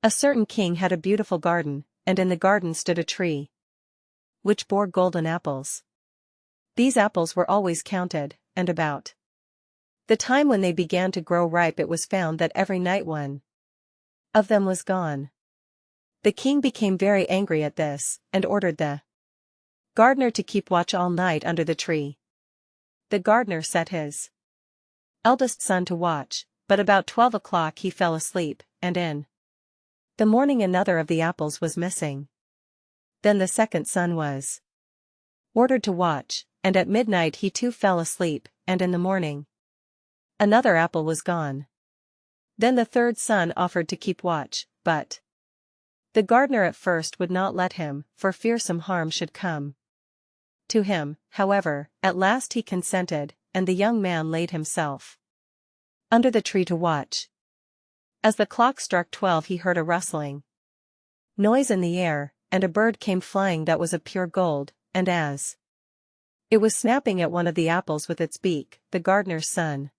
A certain king had a beautiful garden, and in the garden stood a tree which bore golden apples. These apples were always counted, and about the time when they began to grow ripe it was found that every night one of them was gone. The king became very angry at this, and ordered the gardener to keep watch all night under the tree. The gardener set his eldest son to watch, but about 12 o'clock he fell asleep, and in the morning another of the apples was missing. Then the second son was ordered to watch, and at midnight he too fell asleep, and in the morning another apple was gone. Then the third son offered to keep watch, but the gardener at first would not let him, for fear some harm should come to him. However, at last he consented, and the young man laid himself under the tree to watch. As the clock struck 12 he heard a rustling noise in the air, and a bird came flying that was of pure gold, and as it was snapping at one of the apples with its beak, the gardener's son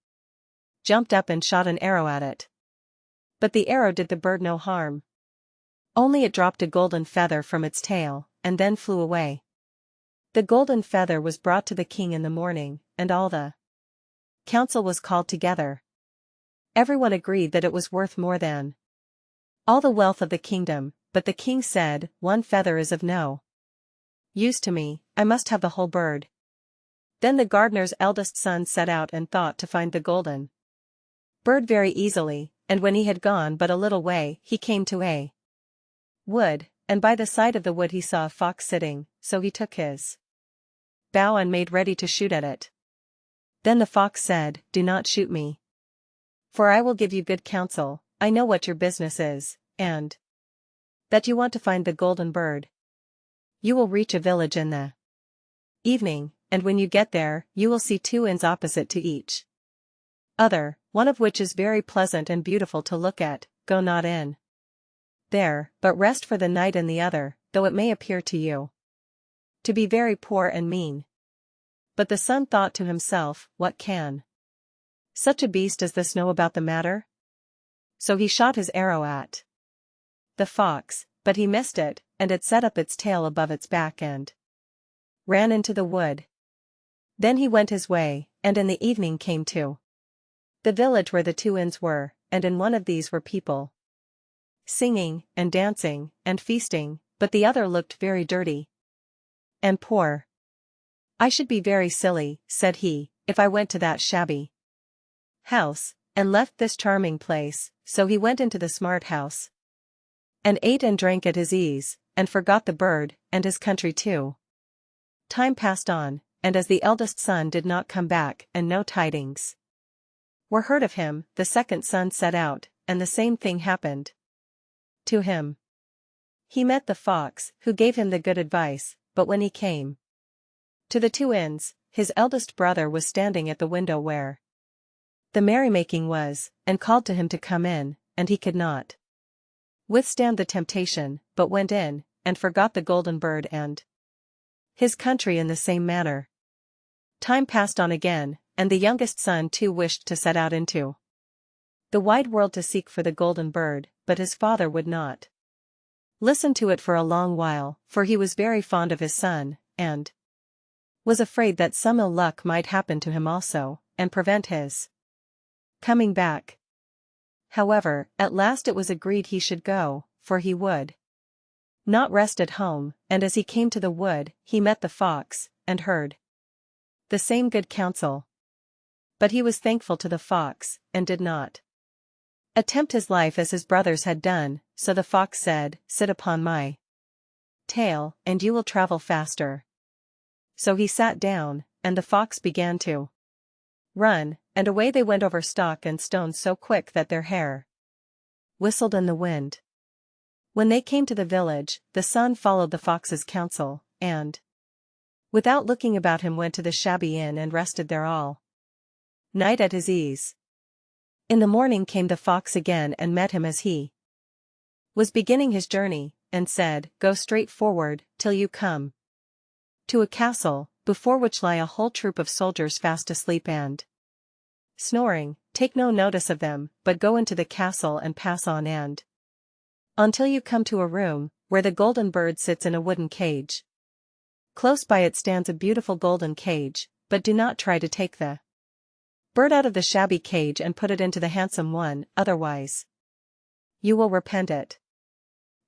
jumped up and shot an arrow at it. But the arrow did the bird no harm. Only it dropped a golden feather from its tail, and then flew away. The golden feather was brought to the king in the morning, and all the council was called together. Everyone agreed that it was worth more than all the wealth of the kingdom, but the king said, "One feather is of no use to me, I must have the whole bird." Then the gardener's eldest son set out and thought to find the golden bird very easily, and when he had gone but a little way he came to a wood, and by the side of the wood he saw a fox sitting, so he took his bow and made ready to shoot at it. Then the fox said, "Do not shoot me, for I will give you good counsel. I know what your business is, and that you want to find the golden bird. You will reach a village in the evening, and when you get there, you will see 2 inns opposite to each other, one of which is very pleasant and beautiful to look at. Go not in there, but rest for the night in the other, though it may appear to you to be very poor and mean." But the son thought to himself, "What can such a beast as this know about the matter?" So he shot his arrow at the fox, but he missed it, and it set up its tail above its back and ran into the wood. Then he went his way, and in the evening came to the village where the 2 inns were, and in one of these were people singing, and dancing, and feasting, but the other looked very dirty and poor. "I should be very silly," said he, "if I went to that shabby house, and left this charming place." So he went into the smart house, and ate and drank at his ease, and forgot the bird, and his country too. Time passed on, and as the eldest son did not come back, and no tidings were heard of him, the second son set out, and the same thing happened to him. He met the fox, who gave him the good advice, but when he came to the 2 inns, his eldest brother was standing at the window where the merrymaking was, and called to him to come in, and he could not withstand the temptation, but went in, and forgot the golden bird and his country in the same manner. Time passed on again, and the youngest son too wished to set out into the wide world to seek for the golden bird, but his father would not listen to it for a long while, for he was very fond of his son, and was afraid that some ill luck might happen to him also, and prevent his coming back. However, at last it was agreed he should go, for he would not rest at home, and as he came to the wood, he met the fox, and heard the same good counsel. But he was thankful to the fox, and did not attempt his life as his brothers had done, so the fox said, "Sit upon my tail, and you will travel faster." So he sat down, and the fox began to run, and away they went over stock and stone so quick that their hair whistled in the wind. When they came to the village, the son followed the fox's counsel, and without looking about him went to the shabby inn and rested there all night at his ease. In the morning came the fox again and met him as he was beginning his journey, and said, "Go straight forward, till you come to a castle, before which lie a whole troop of soldiers fast asleep and snoring. Take no notice of them, but go into the castle and pass on, and until you come to a room, where the golden bird sits in a wooden cage. Close by it stands a beautiful golden cage, but do not try to take the bird out of the shabby cage and put it into the handsome one, otherwise you will repent it.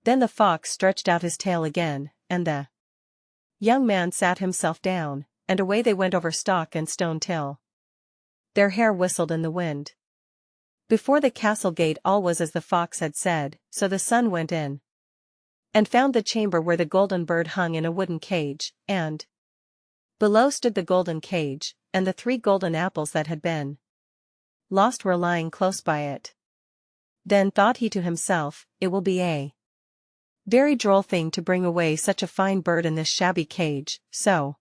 Then the fox stretched out his tail again, and the young man sat himself down, and away they went over stock and stone till their hair whistled in the wind. Before the castle gate all was as the fox had said, so the son went in and found the chamber where the golden bird hung in a wooden cage, and below stood the golden cage, and the 3 golden apples that had been lost were lying close by it. Then thought he to himself, it will be a very droll thing to bring away such a fine bird in this shabby cage, so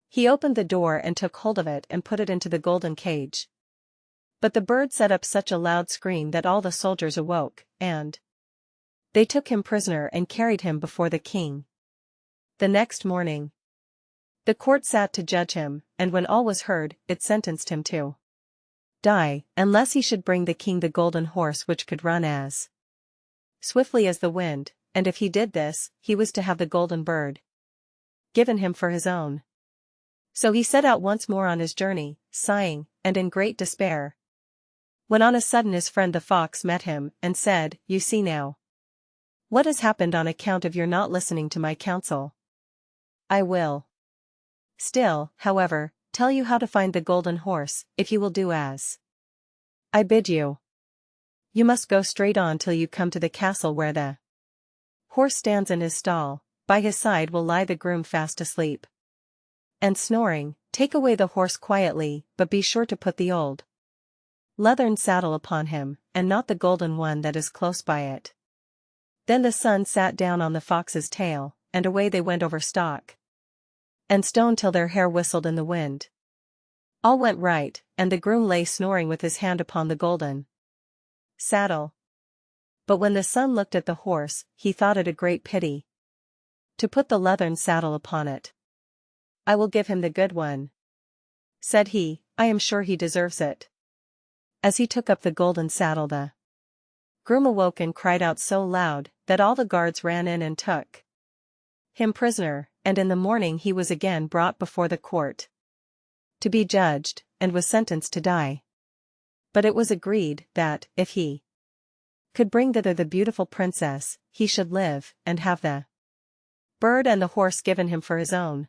he opened the door and took hold of it and put it into the golden cage. But the bird set up such a loud scream that all the soldiers awoke, and they took him prisoner and carried him before the king. The next morning, the court sat to judge him, and when all was heard, it sentenced him to die, unless he should bring the king the golden horse which could run as swiftly as the wind, and if he did this, he was to have the golden bird given him for his own. So he set out once more on his journey, sighing, and in great despair, when on a sudden his friend the fox met him, and said, "You see now what has happened on account of your not listening to my counsel. I will still, however, tell you how to find the golden horse, if you will do as I bid you. You must go straight on till you come to the castle where the horse stands in his stall. By his side will lie the groom fast asleep and snoring. Take away the horse quietly, but be sure to put the old leathern saddle upon him, and not the golden one that is close by it." Then the son sat down on the fox's tail, and away they went over stock and stone till their hair whistled in the wind. All went right, and the groom lay snoring with his hand upon the golden saddle. But when the son looked at the horse, he thought it a great pity to put the leathern saddle upon it. "I will give him the good one," said he. "I am sure he deserves it." As he took up the golden saddle, the groom awoke and cried out so loud that all the guards ran in and took him prisoner, and in the morning he was again brought before the court to be judged, and was sentenced to die. But it was agreed that, if he could bring thither the beautiful princess, he should live, and have the bird and the horse given him for his own.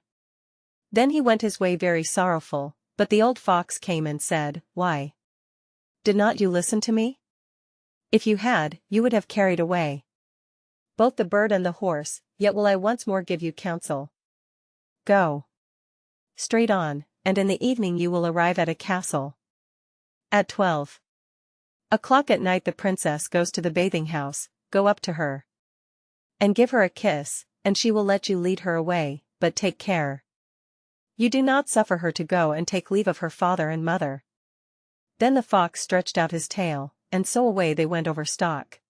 Then he went his way very sorrowful, but the old fox came and said, "Why did not you listen to me? If you had, you would have carried away both the bird and the horse. Yet will I once more give you counsel. Go straight on, and in the evening you will arrive at a castle. At 12 o'clock at night the princess goes to the bathing house. Go up to her and give her a kiss, and she will let you lead her away, but take care you do not suffer her to go and take leave of her father and mother." Then the fox stretched out his tail, and so away they went over stock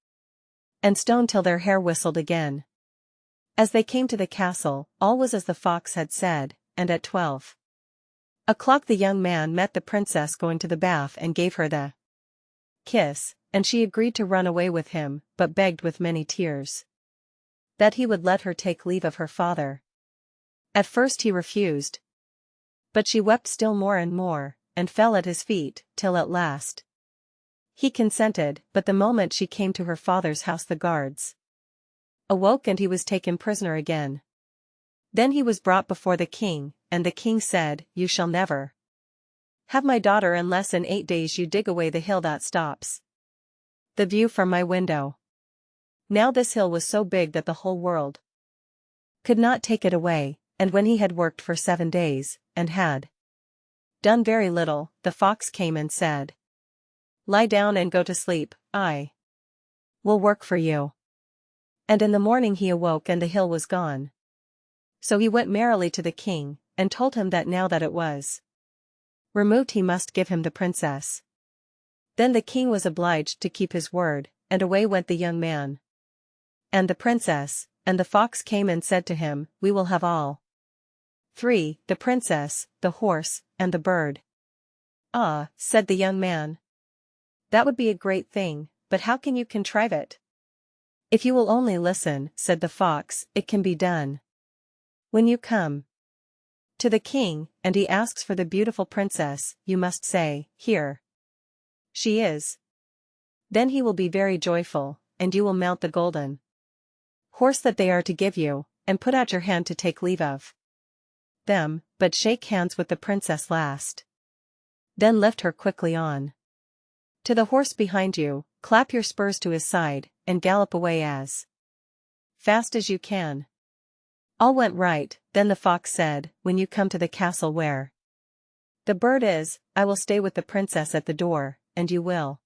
and stone till their hair whistled again. As they came to the castle, all was as the fox had said, and at 12 o'clock the young man met the princess going to the bath and gave her the kiss, and she agreed to run away with him, but begged with many tears that he would let her take leave of her father. At first he refused, but she wept still more and more, and fell at his feet, till at last he consented. But the moment she came to her father's house the guards awoke and he was taken prisoner again. Then he was brought before the king, and the king said, "You shall never have my daughter unless in 8 days you dig away the hill that stops the view from my window." Now this hill was so big that the whole world could not take it away, and when he had worked for 7 days, and had done very little, the fox came and said, "Lie down and go to sleep, I will work for you." And in the morning he awoke and the hill was gone. So he went merrily to the king, and told him that now that it was removed he must give him the princess. Then the king was obliged to keep his word, and away went the young man and the princess, and the fox came and said to him, "We will have all 3, the princess, the horse, and the bird." "Ah," said the young man, "that would be a great thing, but how can you contrive it?" If you will only listen, said the fox, it can be done. When you come to the king, and he asks for the beautiful princess, you must say, here she is. Then he will be very joyful, and you will mount the golden horse that they are to give you, and put out your hand to take leave of them, but shake hands with the princess last. Then lift her quickly on to the horse behind you, clap your spurs to his side, and gallop away as fast as you can. All went right. Then the fox said, when you come to the castle where the bird is, I will stay with the princess at the door, and you will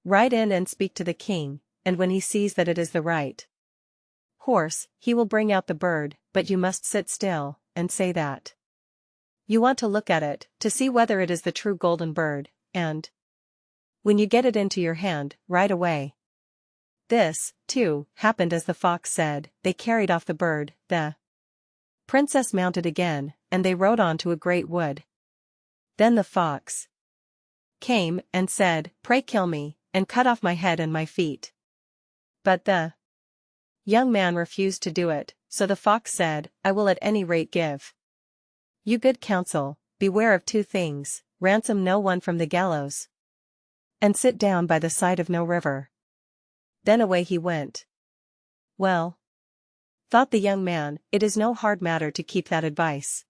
ride in and speak to the king, and when he sees that it is the right horse, he will bring out the bird, but you must sit still, and say that you want to look at it, to see whether it is the true golden bird, and when you get it into your hand, ride away. This, too, happened as the fox said. They carried off the bird, the princess mounted again, and they rode on to a great wood. Then the fox came, and said, pray kill me, and cut off my head and my feet. But the young man refused to do it, so the fox said, I will at any rate give you good counsel. Beware of two things, ransom no one from the gallows, and sit down by the side of no river. Then away he went. Well, thought the young man, it is no hard matter to keep that advice.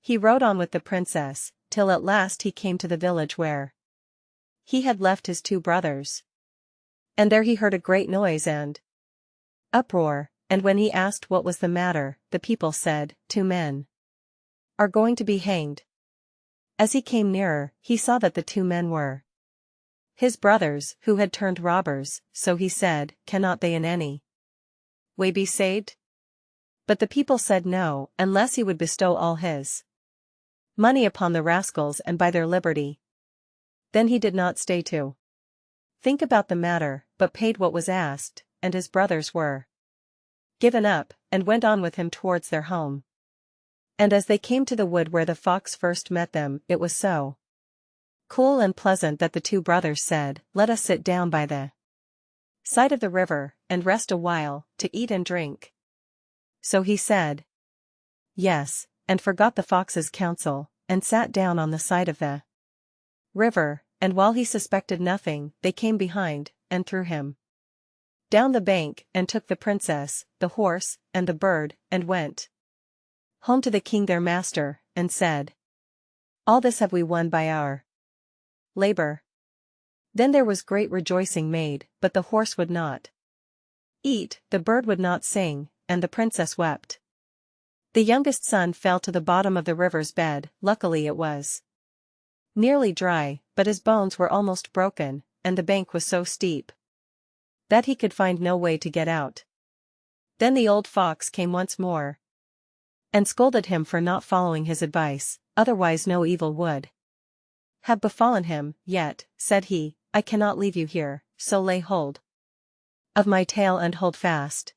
He rode on with the princess, till at last he came to the village where he had left his two brothers. And there he heard a great noise and uproar, and when he asked what was the matter, the people said, 2 men are going to be hanged. As he came nearer, he saw that the 2 men were his brothers, who had turned robbers, so he said, cannot they in any way be saved? But the people said no, unless he would bestow all his money upon the rascals and buy their liberty. Then he did not stay to think about the matter, but paid what was asked, and his brothers were given up, and went on with him towards their home. And as they came to the wood where the fox first met them, it was so cool and pleasant that the 2 brothers said, let us sit down by the side of the river, and rest a while, to eat and drink. So he said, yes, and forgot the fox's counsel, and sat down on the side of the river, and while he suspected nothing, they came behind, and threw him down the bank, and took the princess, the horse, and the bird, and went home to the king their master, and said, all this have we won by our labor. Then there was great rejoicing made, but the horse would not eat, the bird would not sing, and the princess wept. The youngest son fell to the bottom of the river's bed. Luckily it was nearly dry, but his bones were almost broken, and the bank was so steep that he could find no way to get out. Then the old fox came once more and scolded him for not following his advice, otherwise no evil would have befallen him. Yet, said he, I cannot leave you here, so lay hold of my tail and hold fast.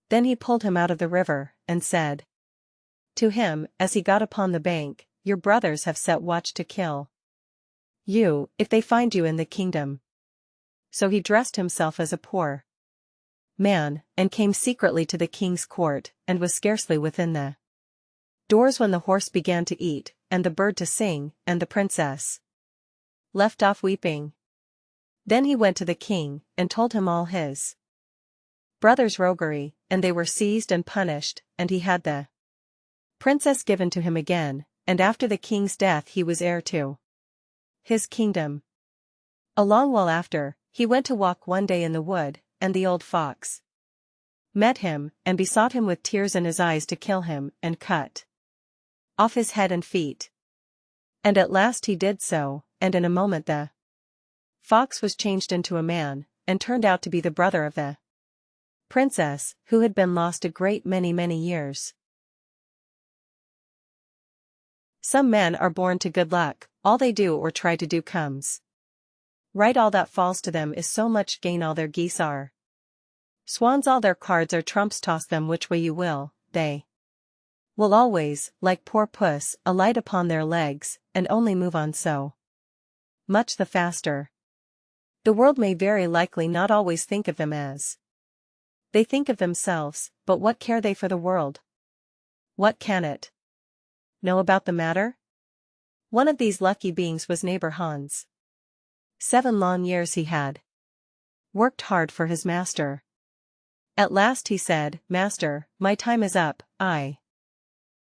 Then he pulled him out of the river, and said to him, as he got upon the bank, your brothers have set watch to kill you, if they find you in the kingdom. So he dressed himself as a poor man, and came secretly to the king's court, and was scarcely within the doors when the horse began to eat, and the bird to sing, and the princess left off weeping. Then he went to the king, and told him all his brothers' roguery, and they were seized and punished, and he had the princess given to him again, and after the king's death he was heir to his kingdom. A long while after, he went to walk one day in the wood, and the old fox met him, and besought him with tears in his eyes to kill him, and cut off his head and feet. And at last he did so, and in a moment the fox was changed into a man, and turned out to be the brother of the princess, who had been lost a great many years. Some men are born to good luck, all they do or try to do comes right, all that falls to them is so much gain, all their geese are swans, all their cards are trumps, toss them which way you will, they will always, like poor puss, alight upon their legs, and only move on so much the faster. The world may very likely not always think of them as They think of themselves, but what care they for the world? What can it know about the matter? One of these lucky beings was neighbor Hans. 7 long years he had worked hard for his master. At last he said, "Master, my time is up, I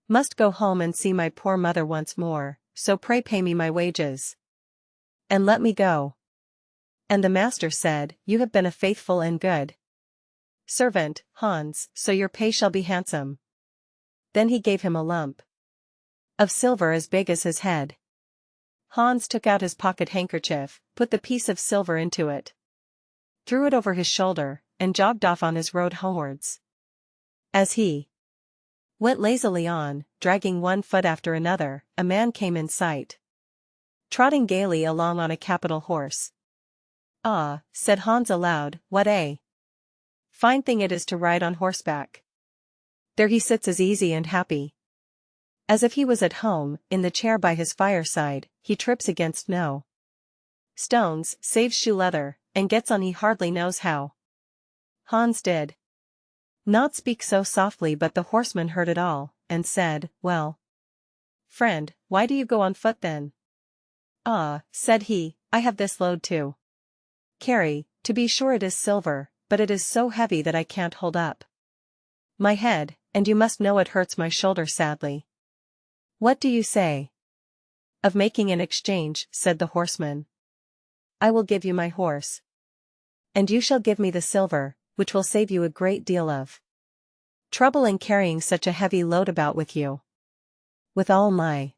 must go home and see my poor mother once more, so pray pay me my wages and let me go." And the master said, "You have been a faithful and good servant, Hans, so your pay shall be handsome." Then he gave him a lump of silver as big as his head. Hans took out his pocket handkerchief, put the piece of silver into it, threw it over his shoulder, and jogged off on his road homewards. As he went lazily on, dragging one foot after another, a man came in sight, trotting gaily along on a capital horse. "Ah," said Hans aloud, "what a fine thing it is to ride on horseback. There he sits as easy and happy as if he was at home, in the chair by his fireside. He trips against no stones, saves shoe leather, and gets on he hardly knows how." Hans did not speak so softly, but the horseman heard it all, and said, "Well, friend, why do you go on foot then?" "Ah," said he, "I have this load to carry. To be sure it is silver, but it is so heavy that I can't hold up my head, and you must know it hurts my shoulder sadly." "What do you say of making an exchange?" said the horseman. "I will give you my horse, and you shall give me the silver, which will save you a great deal of trouble in carrying such a heavy load about with you." "With all my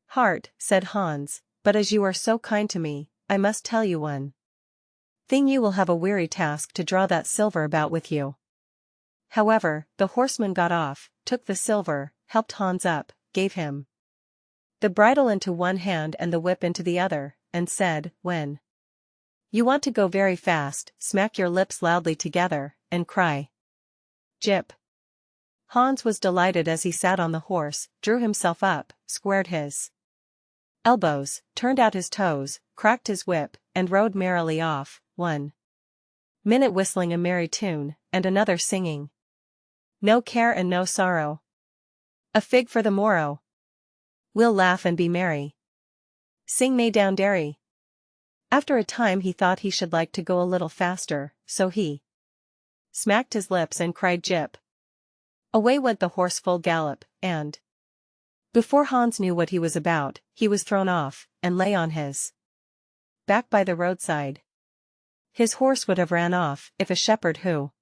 heart," said Hans, "but as you are so kind to me, I must tell you one thing. You will have a weary task to draw that silver about with you." However, the horseman got off, took the silver, helped Hans up, gave him the bridle into one hand and the whip into the other, and said, "When you want to go very fast, smack your lips loudly together, and cry, 'Jip.'" Hans was delighted as he sat on the horse, drew himself up, squared his elbows, turned out his toes, cracked his whip, and rode merrily off, 1 minute whistling a merry tune, and another singing, "No care and no sorrow, a fig for the morrow. We'll laugh and be merry, sing May down derry." After a time he thought he should like to go a little faster, so he smacked his lips and cried, "Jip." Away went the horse full gallop, and before Hans knew what he was about, he was thrown off, and lay on his back by the roadside. His horse would have ran off, if a shepherd who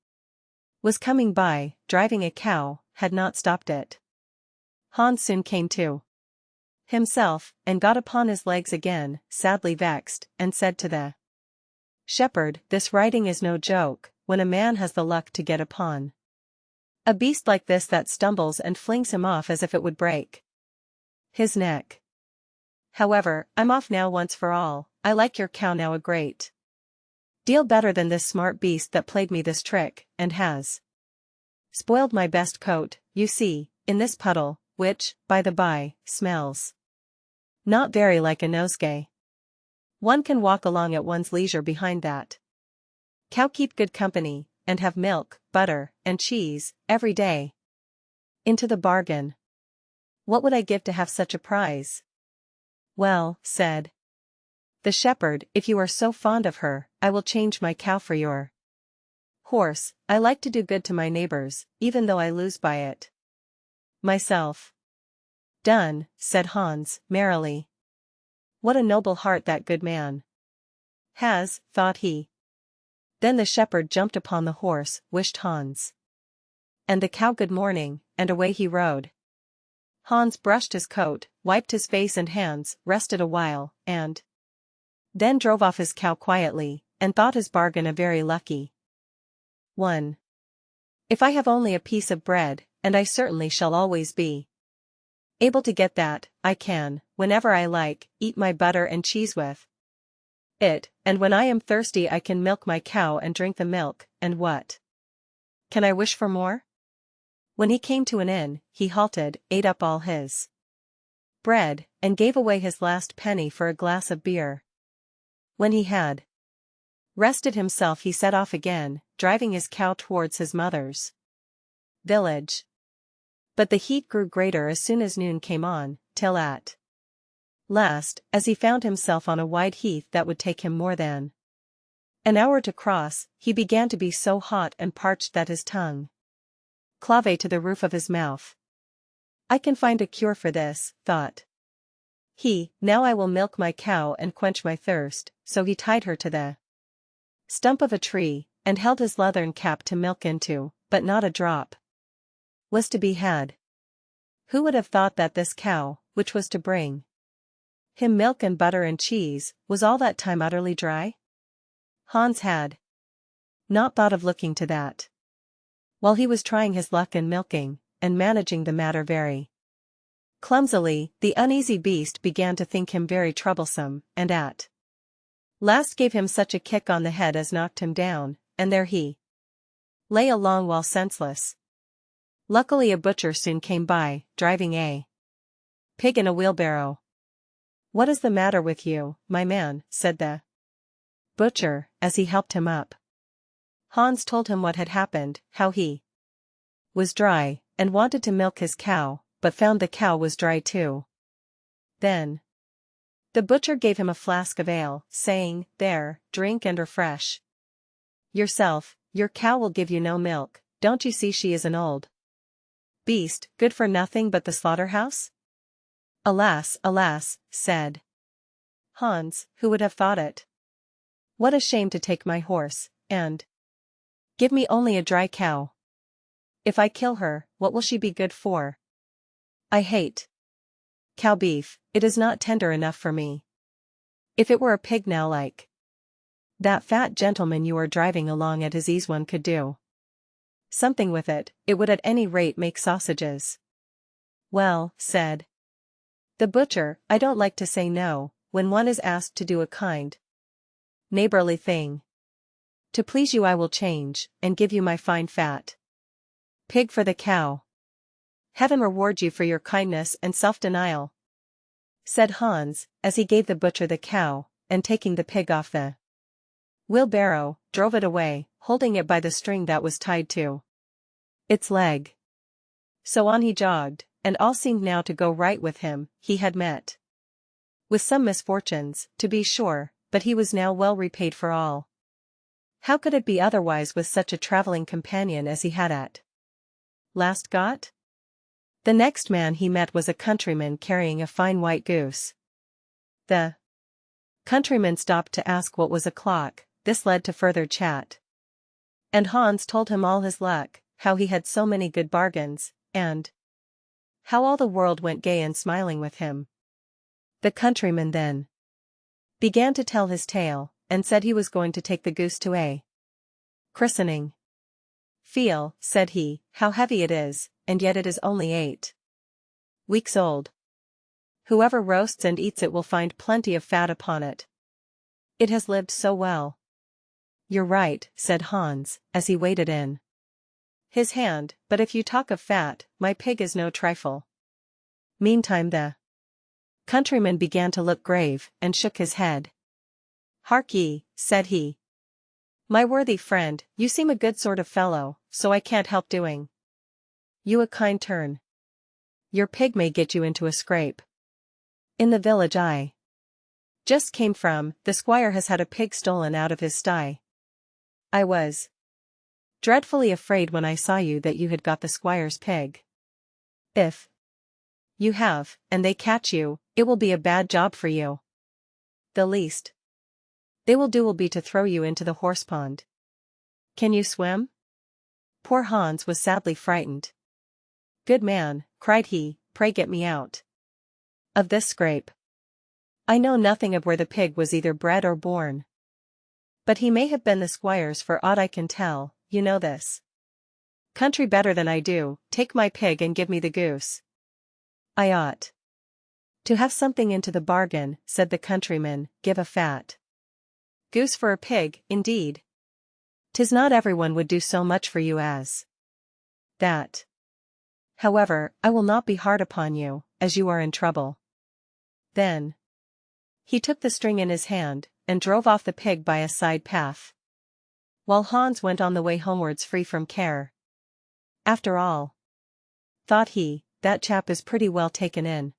was coming by, driving a cow, had not stopped it. Hans soon came to himself, and got upon his legs again, sadly vexed, and said to the shepherd, "This riding is no joke, when a man has the luck to get upon a beast like this that stumbles and flings him off as if it would break his neck. However, I'm off now once for all. I like your cow now a great deal better than this smart beast that played me this trick, and has spoiled my best coat, you see, in this puddle, which, by the by, smells not very like a nosegay. One can walk along at one's leisure behind that cow, keep good company, and have milk, butter, and cheese, every day into the bargain. What would I give to have such a prize?" "Well," said the shepherd, "if you are so fond of her, I will change my cow for your horse. I like to do good to my neighbors, even though I lose by it myself." "Done," said Hans, merrily. "What a noble heart that good man has," thought he. Then the shepherd jumped upon the horse, wished Hans and the cow good morning, and away he rode. Hans brushed his coat, wiped his face and hands, rested a while, and then drove off his cow quietly, and thought his bargain a very lucky one. "If I have only a piece of bread, and I certainly shall always be able to get that, I can, whenever I like, eat my butter and cheese with it, and when I am thirsty I can milk my cow and drink the milk, and what can I wish for more?" When he came to an inn, he halted, ate up all his bread, and gave away his last penny for a glass of beer. When he had rested himself he set off again, driving his cow towards his mother's village. But the heat grew greater as soon as noon came on, till at last, as he found himself on a wide heath that would take him more than an hour to cross, he began to be so hot and parched that his tongue clave to the roof of his mouth. I can find a cure for this, thought he, now I will milk my cow and quench my thirst. So he tied her to the stump of a tree, and held his leathern cap to milk into, but not a drop was to be had. Who would have thought that this cow, which was to bring him milk and butter and cheese, was all that time utterly dry? Hans had not thought of looking to that. While he was trying his luck in milking, and managing the matter very clumsily, the uneasy beast began to think him very troublesome, and at last gave him such a kick on the head as knocked him down, and there he lay a long while senseless. Luckily a butcher soon came by, driving a pig in a wheelbarrow. "What is the matter with you, my man?" said the butcher, as he helped him up. Hans told him what had happened, how he was dry, and wanted to milk his cow, but found the cow was dry too. Then the butcher gave him a flask of ale, saying, "There, drink and refresh yourself, your cow will give you no milk, don't you see she is an old beast, good for nothing but the slaughterhouse?" "Alas, alas," said Hans, who would have thought it? "What a shame to take my horse, and give me only a dry cow. If I kill her, what will she be good for? I hate cow beef, it is not tender enough for me. If it were a pig now like that fat gentleman you are driving along at his ease one could do something with it, it would at any rate make sausages." "Well," said the butcher, "I don't like to say no, when one is asked to do a kind, neighborly thing. To please you I will change, and give you my fine fat pig for the cow." "Heaven reward you for your kindness and self-denial," said Hans, as he gave the butcher the cow, and taking the pig off the wheelbarrow, drove it away, holding it by the string that was tied to its leg. So on he jogged, and all seemed now to go right with him. He had met with some misfortunes, to be sure, but he was now well repaid for all. How could it be otherwise with such a traveling companion as he had at last got? The next man he met was a countryman carrying a fine white goose. The countryman stopped to ask what was o'clock. This led to further chat, and Hans told him all his luck, how he had so many good bargains, and how all the world went gay and smiling with him. The countryman then began to tell his tale, and said he was going to take the goose to a christening. "Feel," said he, "how heavy it is, and yet it is only 8 weeks old. Whoever roasts and eats it will find plenty of fat upon it. It has lived so well." "You're right," said Hans, as he weighed it in his hand, "but if you talk of fat, my pig is no trifle." Meantime the countryman began to look grave, and shook his head. "Hark ye," said he, "my worthy friend, you seem a good sort of fellow, so I can't help doing you a kind turn. Your pig may get you into a scrape. In the village I just came from, the squire has had a pig stolen out of his sty. I was dreadfully afraid when I saw you that you had got the squire's pig. If you have, and they catch you, it will be a bad job for you. The least they will do will be to throw you into the horse pond. Can you swim?" Poor Hans was sadly frightened. "Good man," cried he, "pray get me out of this scrape. I know nothing of where the pig was either bred or born. But he may have been the squire's for aught I can tell. You know this country better than I do. Take my pig and give me the goose." "I ought to have something into the bargain," said the countryman. "Give a fat goose for a pig, indeed. 'Tis not everyone would do so much for you as that. However, I will not be hard upon you, as you are in trouble." Then he took the string in his hand, and drove off the pig by a side path. while Hans went on the way homewards free from care. After all, thought he, that chap is pretty well taken in.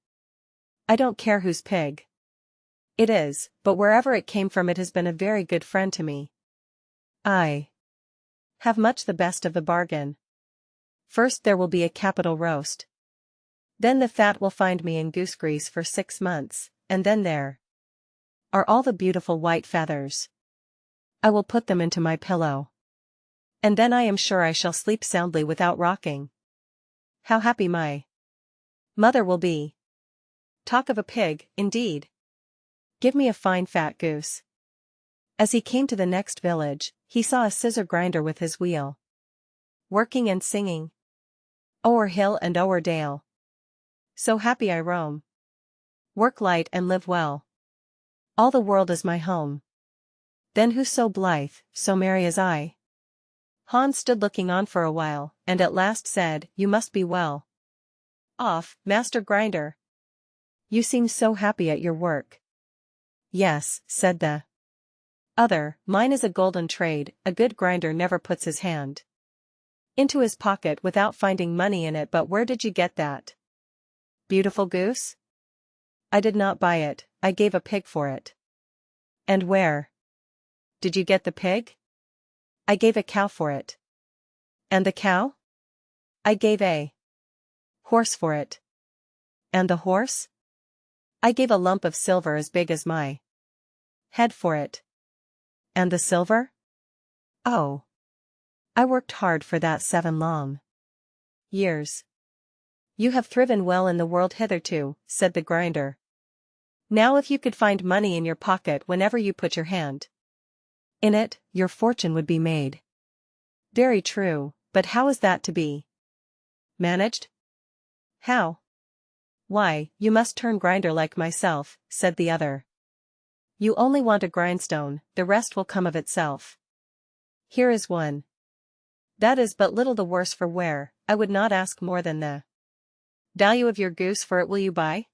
I don't care whose pig it is, but wherever it came from it has been a very good friend to me. I have much the best of the bargain. First there will be a capital roast. Then the fat will find me in goose grease for 6 months, and then there are all the beautiful white feathers. I will put them into my pillow. And then I am sure I shall sleep soundly without rocking. How happy my mother will be. Talk of a pig, indeed. Give me a fine fat goose. As he came to the next village, he saw a scissor grinder with his wheel, working and singing. O'er hill and o'er dale, so happy I roam. Work light and live well. All the world is my home. Then who so blithe, so merry as I? Hans stood looking on for a while, and at last said, You must be well off, Master Grinder. You seem so happy at your work. Yes, said the other, mine is a golden trade. A good grinder never puts his hand into his pocket without finding money in it. But where did you get that beautiful goose? I did not buy it, I gave a pig for it. And where did you get the pig? I gave a cow for it. And the cow? I gave a horse for it. And the horse? I gave a lump of silver as big as my head for it. And the silver? Oh, I worked hard for that 7 long years. You have thriven well in the world hitherto, said the grinder. Now if you could find money in your pocket whenever you put your hand in it, your fortune would be made. Very true, but how is that to be managed? How? Why, you must turn grinder like myself, said the other. You only want a grindstone, the rest will come of itself. Here is one. That is but little the worse for wear. I would not ask more than the value of your goose for it. Will you buy?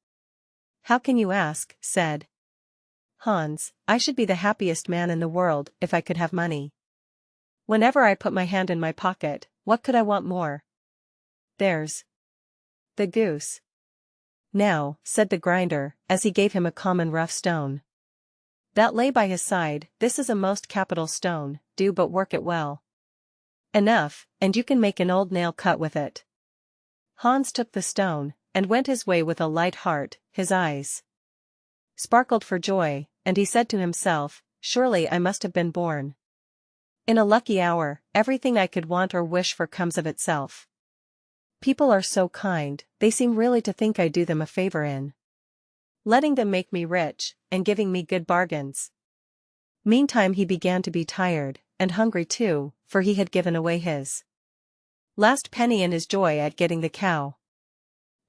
How can you ask, said Hans. I should be the happiest man in the world if I could have money. Whenever I put my hand in my pocket, what could I want more? There's the goose. Now, said the grinder, as he gave him a common rough stone that lay by his side, this is a most capital stone, do but work it well enough, and you can make an old nail cut with it. Hans took the stone, and went his way with a light heart. His eyes sparkled for joy, and he said to himself, Surely I must have been born in a lucky hour. Everything I could want or wish for comes of itself. People are so kind, they seem really to think I do them a favor in letting them make me rich, and giving me good bargains. Meantime he began to be tired, and hungry too, for he had given away his last penny in his joy at getting the cow.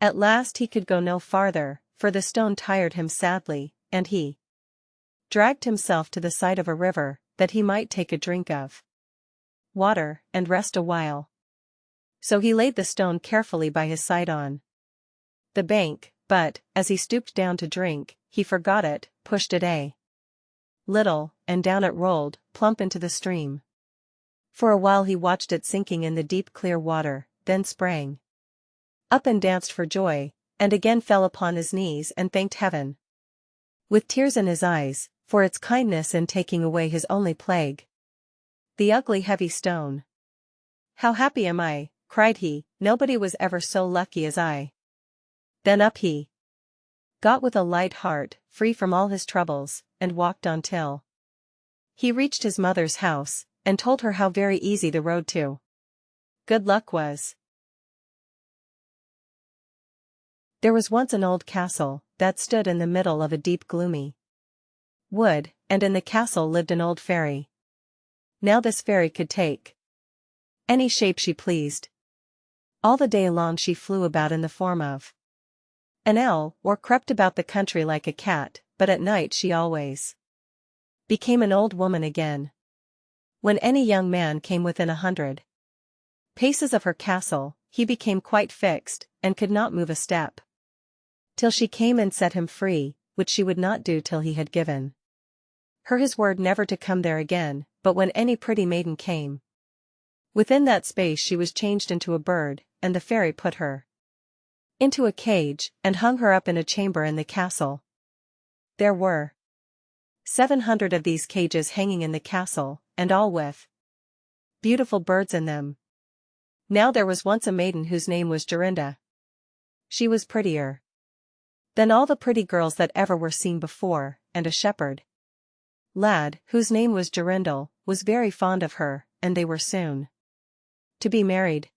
At last he could go no farther, for the stone tired him sadly, and he dragged himself to the side of a river, that he might take a drink of water, and rest a while. So he laid the stone carefully by his side on the bank, but, as he stooped down to drink, he forgot it, pushed it a little, and down it rolled, plump into the stream. For a while he watched it sinking in the deep clear water, then sprang up and danced for joy, and again fell upon his knees and thanked heaven with tears in his eyes, for its kindness in taking away his only plague, the ugly heavy stone. How happy am I, cried he, nobody was ever so lucky as I. Then up he got with a light heart, free from all his troubles, and walked on till he reached his mother's house, and told her how very easy the road to good luck was. There was once an old castle, that stood in the middle of a deep gloomy wood, and in the castle lived an old fairy. Now this fairy could take any shape she pleased. All the day long she flew about in the form of an owl, or crept about the country like a cat, but at night she always became an old woman again. When any young man came within 100 paces of her castle, he became quite fixed, and could not move a step, till she came and set him free, which she would not do till he had given her his word never to come there again, but when any pretty maiden came within that space she was changed into a bird, and the fairy put her into a cage, and hung her up in a chamber in the castle. There were 700 of these cages hanging in the castle, and all with beautiful birds in them. Now there was once a maiden whose name was Jorinda. She was prettier than all the pretty girls that ever were seen before, and a shepherd lad, whose name was Jorindel, was very fond of her, and they were soon to be married.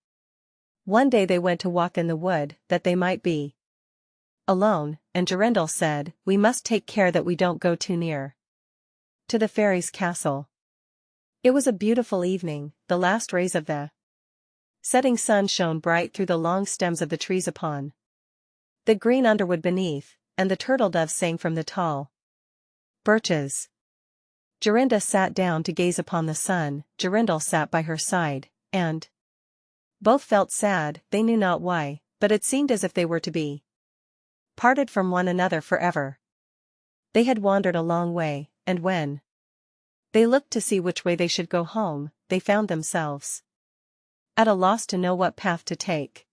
One day they went to walk in the wood, that they might be alone, and Jorindel said, "We must take care that we don't go too near to the fairy's castle." It was a beautiful evening, the last rays of the setting sun shone bright through the long stems of the trees upon the green underwood beneath, and the turtle doves sang from the tall birches. Jorinda sat down to gaze upon the sun, Jorindel sat by her side, and both felt sad, they knew not why, but it seemed as if they were to be parted from one another forever. They had wandered a long way, and when they looked to see which way they should go home, they found themselves at a loss to know what path to take.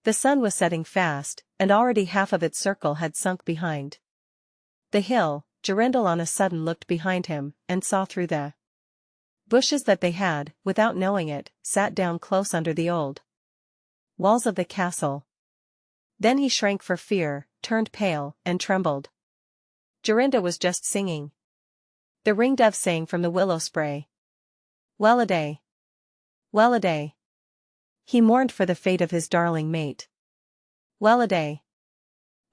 The sun was setting fast, and already half of its circle had sunk behind the hill. Jorindel on a sudden looked behind him, and saw through the bushes that they had, without knowing it, sat down close under the old walls of the castle. Then he shrank for fear, turned pale, and trembled. Jorinda was just singing. The ringdove sang from the willow spray. Well-a-day! Well-a-day! He mourned for the fate of his darling mate. Well-a-day!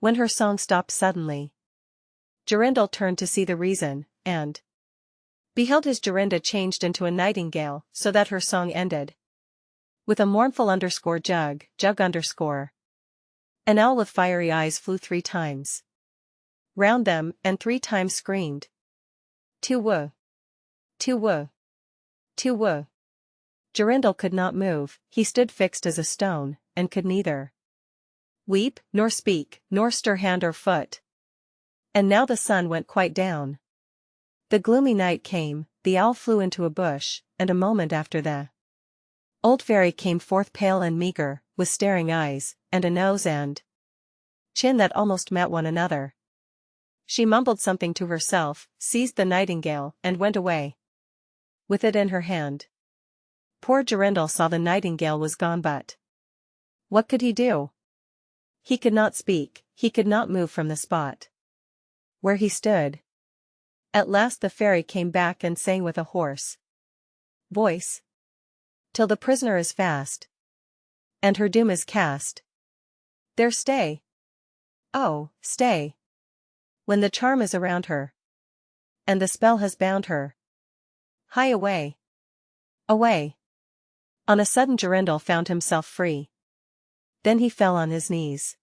When her song stopped suddenly, Jorindel turned to see the reason, and beheld his Jorinda changed into a nightingale, so that her song ended with a mournful _jug, jug_. An owl with fiery eyes flew 3 times round them, and 3 times screamed, "Tu-woo! Tu-woo! Tu-woo!" Jorindel could not move, he stood fixed as a stone, and could neither weep, nor speak, nor stir hand or foot. And now the sun went quite down. The gloomy night came, the owl flew into a bush, and a moment after the old fairy came forth pale and meager, with staring eyes, and a nose and chin that almost met one another. She mumbled something to herself, seized the nightingale, and went away with it in her hand. Poor Jorindel saw the nightingale was gone, but what could he do? He could not speak, he could not move from the spot where he stood. At last the fairy came back and sang with a hoarse voice, "Till the prisoner is fast, and her doom is cast, there stay, oh, stay. When the charm is around her, and the spell has bound her, hie away, away." On a sudden Jorindel found himself free. Then he fell on his knees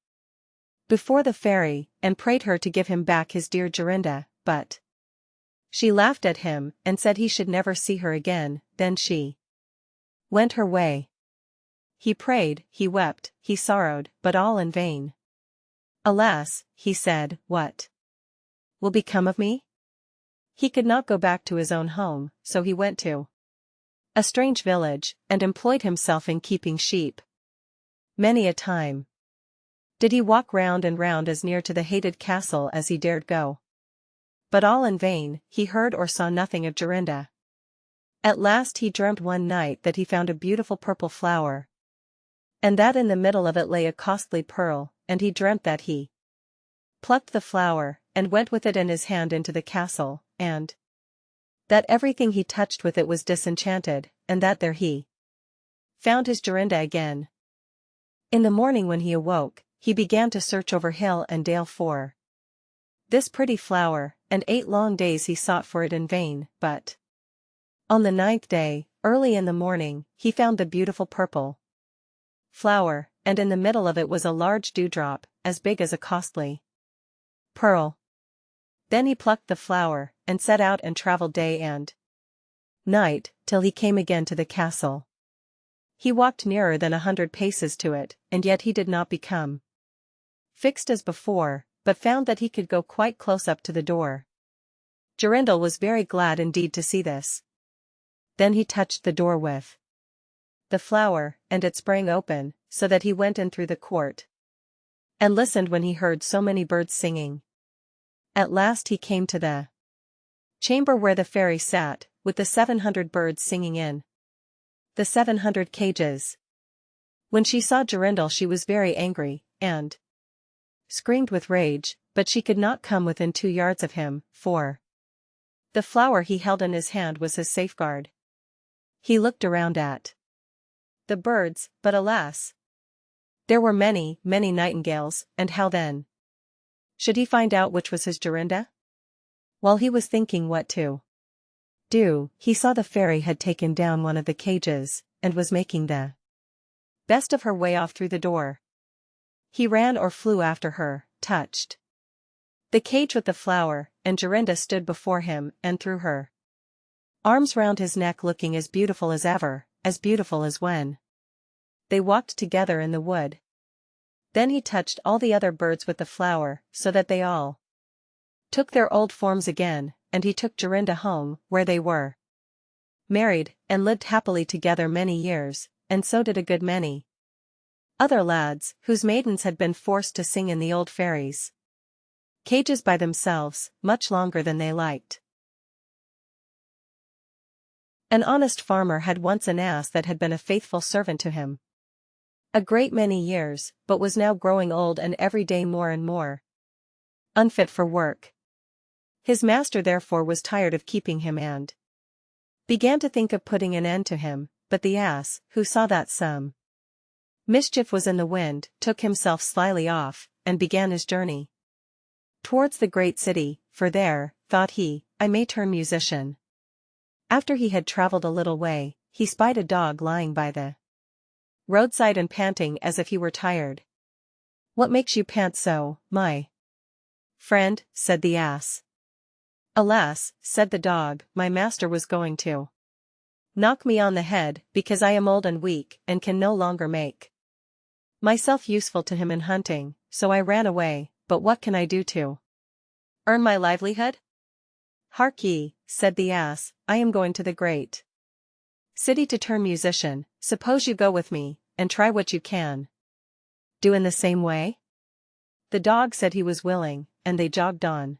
before the fairy, and prayed her to give him back his dear Jorinda, but she laughed at him, and said he should never see her again. Then she went her way. He prayed, he wept, he sorrowed, but all in vain. "Alas," he said, "what will become of me?" He could not go back to his own home, so he went to a strange village, and employed himself in keeping sheep. Many a time did he walk round and round as near to the hated castle as he dared go. But all in vain, he heard or saw nothing of Jorinda. At last he dreamt one night that he found a beautiful purple flower, and that in the middle of it lay a costly pearl, and he dreamt that he plucked the flower, and went with it in his hand into the castle, and that everything he touched with it was disenchanted, and that there he found his Jorinda again. In the morning when he awoke, he began to search over hill and dale for this pretty flower, and 8 long days he sought for it in vain, but on the 9th day, early in the morning, he found the beautiful purple flower, and in the middle of it was a large dewdrop, as big as a costly pearl. Then he plucked the flower, and set out and travelled day and night, till he came again to the castle. He walked nearer than 100 paces to it, and yet he did not become fixed as before, but found that he could go quite close up to the door. Jorindel was very glad indeed to see this. Then he touched the door with the flower, and it sprang open, so that he went in through the court and listened when he heard so many birds singing. At last he came to the chamber where the fairy sat, with the 700 birds singing in the 700 cages. When she saw Jorindel she was very angry, and screamed with rage, but she could not come within 2 yards of him, for the flower he held in his hand was his safeguard. He looked around at the birds, but alas! There were many, many nightingales, and how then should he find out which was his Jorinda? While he was thinking what to do, he saw the fairy had taken down one of the cages, and was making the best of her way off through the door. He ran or flew after her, touched the cage with the flower, and Jorinda stood before him and threw her arms round his neck, looking as beautiful as ever, as beautiful as when they walked together in the wood. Then he touched all the other birds with the flower, so that they all took their old forms again, and he took Jorinda home, where they were married, and lived happily together many years, and so did a good many other lads, whose maidens had been forced to sing in the old fairies' cages by themselves, much longer than they liked. An honest farmer had once an ass that had been a faithful servant to him a great many years, but was now growing old and every day more and more unfit for work. His master therefore was tired of keeping him and began to think of putting an end to him, but the ass, who saw that some mischief was in the wind, took himself slyly off, and began his journey towards the great city, for there, thought he, I may turn musician. After he had traveled a little way, he spied a dog lying by the roadside and panting as if he were tired. What makes you pant so, my friend? Said the ass. Alas, said the dog, my master was going to knock me on the head, because I am old and weak, and can no longer make myself useful to him in hunting, so I ran away, but what can I do to earn my livelihood? Hark ye, said the ass, I am going to the great city to turn musician. Suppose you go with me, and try what you can do in the same way? The dog said he was willing, and they jogged on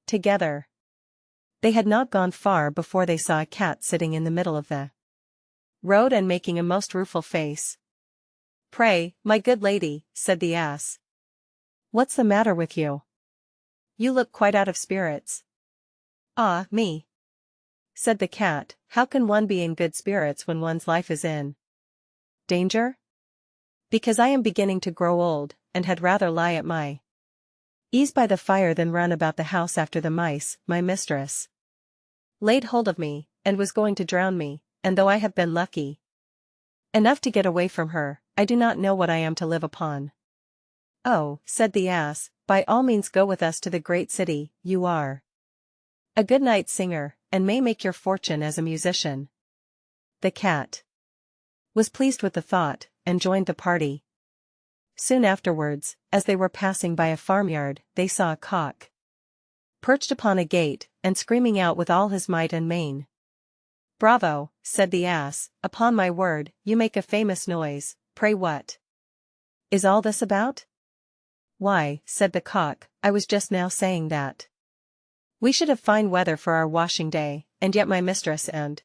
together. They had not gone far before they saw a cat sitting in the middle of the road and making a most rueful face. Pray, my good lady, said the ass, what's the matter with you? You look quite out of spirits. Ah, me, said the cat, how can one be in good spirits when one's life is in danger? Because I am beginning to grow old, and had rather lie at my ease by the fire than run about the house after the mice. My mistress laid hold of me, and was going to drown me, and though I have been lucky enough to get away from her, I do not know what I am to live upon. Oh, said the ass, by all means go with us to the great city, you are a good night singer, and may make your fortune as a musician. The cat was pleased with the thought, and joined the party. Soon afterwards, as they were passing by a farmyard, they saw a cock perched upon a gate, and screaming out with all his might and main. Bravo, said the ass, upon my word, you make a famous noise. Pray what is all this about? Why, said the cock, I was just now saying that we should have fine weather for our washing day, and yet my mistress and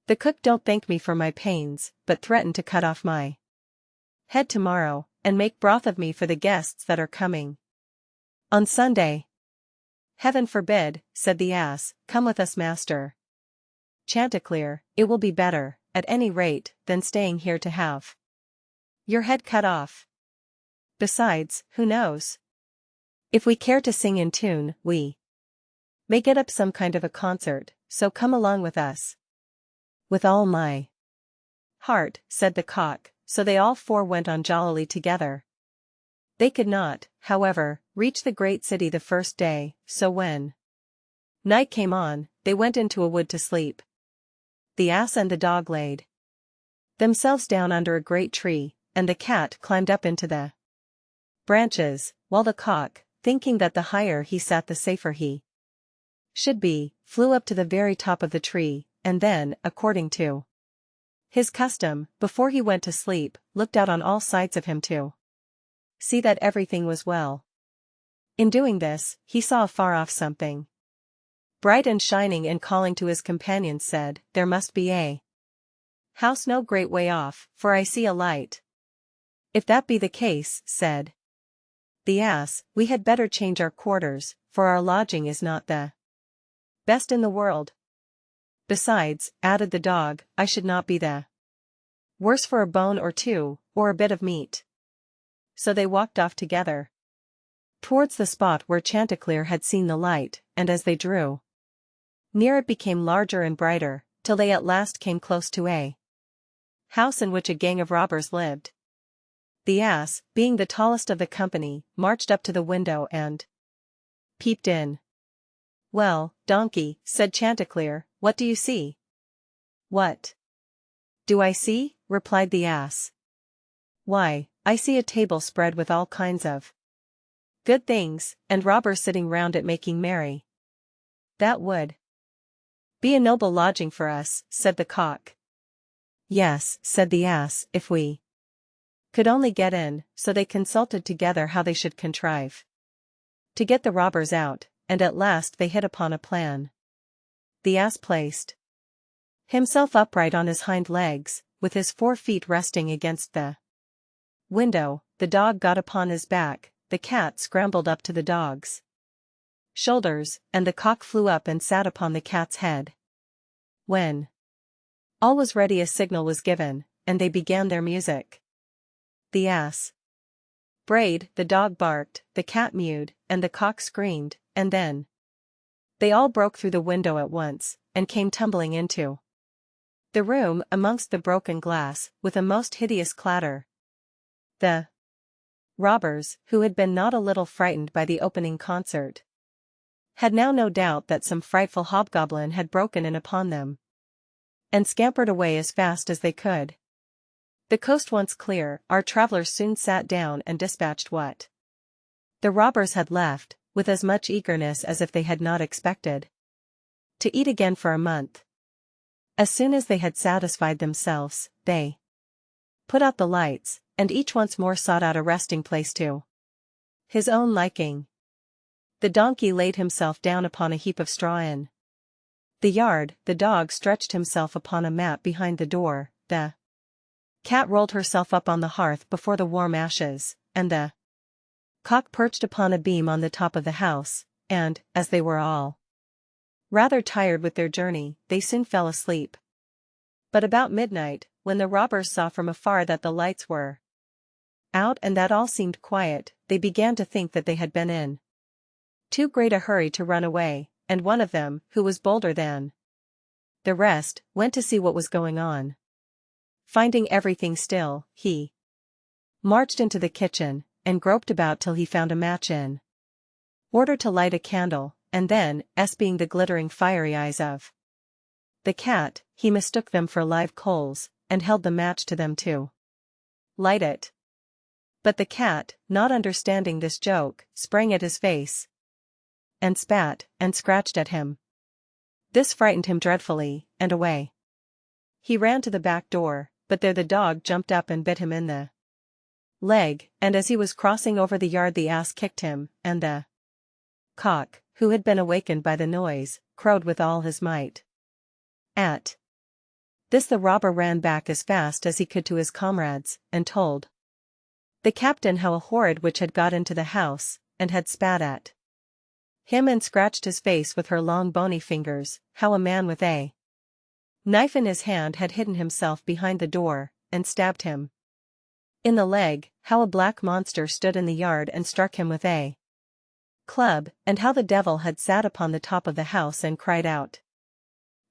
the cook don't thank me for my pains, but threaten to cut off my head tomorrow, and make broth of me for the guests that are coming on Sunday. Heaven forbid, said the ass, come with us, master Chanticleer, it will be better, at any rate, than staying here to have your head cut off. Besides, who knows? If we care to sing in tune, we may get up some kind of a concert, so come along with us. With all my heart, said the cock, so they all four went on jollily together. They could not, however, reach the great city the first day, so when night came on, they went into a wood to sleep. The ass and the dog laid themselves down under a great tree, and the cat climbed up into the branches, while the cock, thinking that the higher he sat the safer he should be, flew up to the very top of the tree, and then, according to his custom, before he went to sleep, looked out on all sides of him to see that everything was well. In doing this, he saw afar off something bright and shining, and calling to his companions said, "There must be a house no great way off, for I see a light." "If that be the case," said the ass, "we had better change our quarters, for our lodging is not the best in the world. Besides," added the dog, "I should not be the worse for a bone or two, or a bit of meat." So they walked off together towards the spot where Chanticleer had seen the light, and as they drew near it became larger and brighter, till they at last came close to a house in which a gang of robbers lived. The ass, being the tallest of the company, marched up to the window and peeped in. "Well, donkey," said Chanticleer, "what do you see?" "What do I see?" replied the ass. "Why, I see a table spread with all kinds of good things, and robbers sitting round it making merry." "That would be a noble lodging for us," said the cock. "Yes," said the ass, "if we could only get in." So they consulted together how they should contrive to get the robbers out, and at last they hit upon a plan. The ass placed himself upright on his hind legs, with his 4 feet resting against the window, the dog got upon his back, the cat scrambled up to the dog's shoulders, and the cock flew up and sat upon the cat's head. When all was ready, a signal was given, and they began their music. The ass brayed, the dog barked, the cat mewed, and the cock screamed, and then they all broke through the window at once, and came tumbling into the room amongst the broken glass, with a most hideous clatter. The robbers, who had been not a little frightened by the opening concert, had now no doubt that some frightful hobgoblin had broken in upon them, and scampered away as fast as they could. The coast once clear, our travelers soon sat down and dispatched what the robbers had left, with as much eagerness as if they had not expected to eat again for a month. As soon as they had satisfied themselves, they put out the lights, and each once more sought out a resting place to his own liking. The donkey laid himself down upon a heap of straw in the yard, the dog stretched himself upon a mat behind the door, the cat rolled herself up on the hearth before the warm ashes, and the cock perched upon a beam on the top of the house, and, as they were all rather tired with their journey, they soon fell asleep. But about midnight, when the robbers saw from afar that the lights were out and that all seemed quiet, they began to think that they had been in too great a hurry to run away, and one of them, who was bolder than the rest, went to see what was going on. Finding everything still, he marched into the kitchen, and groped about till he found a match in order to light a candle, and then, being the glittering fiery eyes of the cat, he mistook them for live coals, and held the match to them to light it. But the cat, not understanding this joke, sprang at his face, and spat, and scratched at him. This frightened him dreadfully, and away he ran to the back door, but there the dog jumped up and bit him in the leg, and as he was crossing over the yard the ass kicked him, and the cock, who had been awakened by the noise, crowed with all his might. At this the robber ran back as fast as he could to his comrades, and told the captain how a horrid witch had got into the house, and had spat at him and scratched his face with her long bony fingers, how a man with a knife in his hand had hidden himself behind the door, and stabbed him in the leg, how a black monster stood in the yard and struck him with a club, and how the devil had sat upon the top of the house and cried out,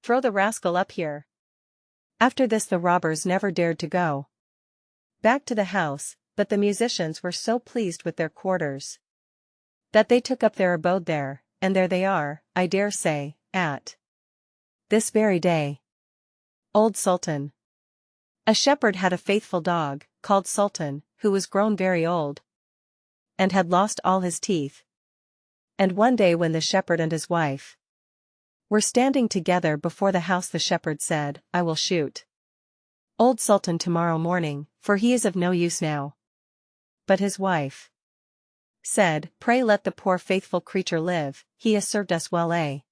"Throw the rascal up here." After this the robbers never dared to go back to the house, but the musicians were so pleased with their quarters that they took up their abode there, and there they are, I dare say, at this very day. Old Sultan. A shepherd had a faithful dog, called Sultan, who was grown very old, and had lost all his teeth. And one day when the shepherd and his wife were standing together before the house. The shepherd said, I will shoot old Sultan tomorrow morning, for he is of no use now. But his wife said, Pray let the poor faithful creature live, he has served us well a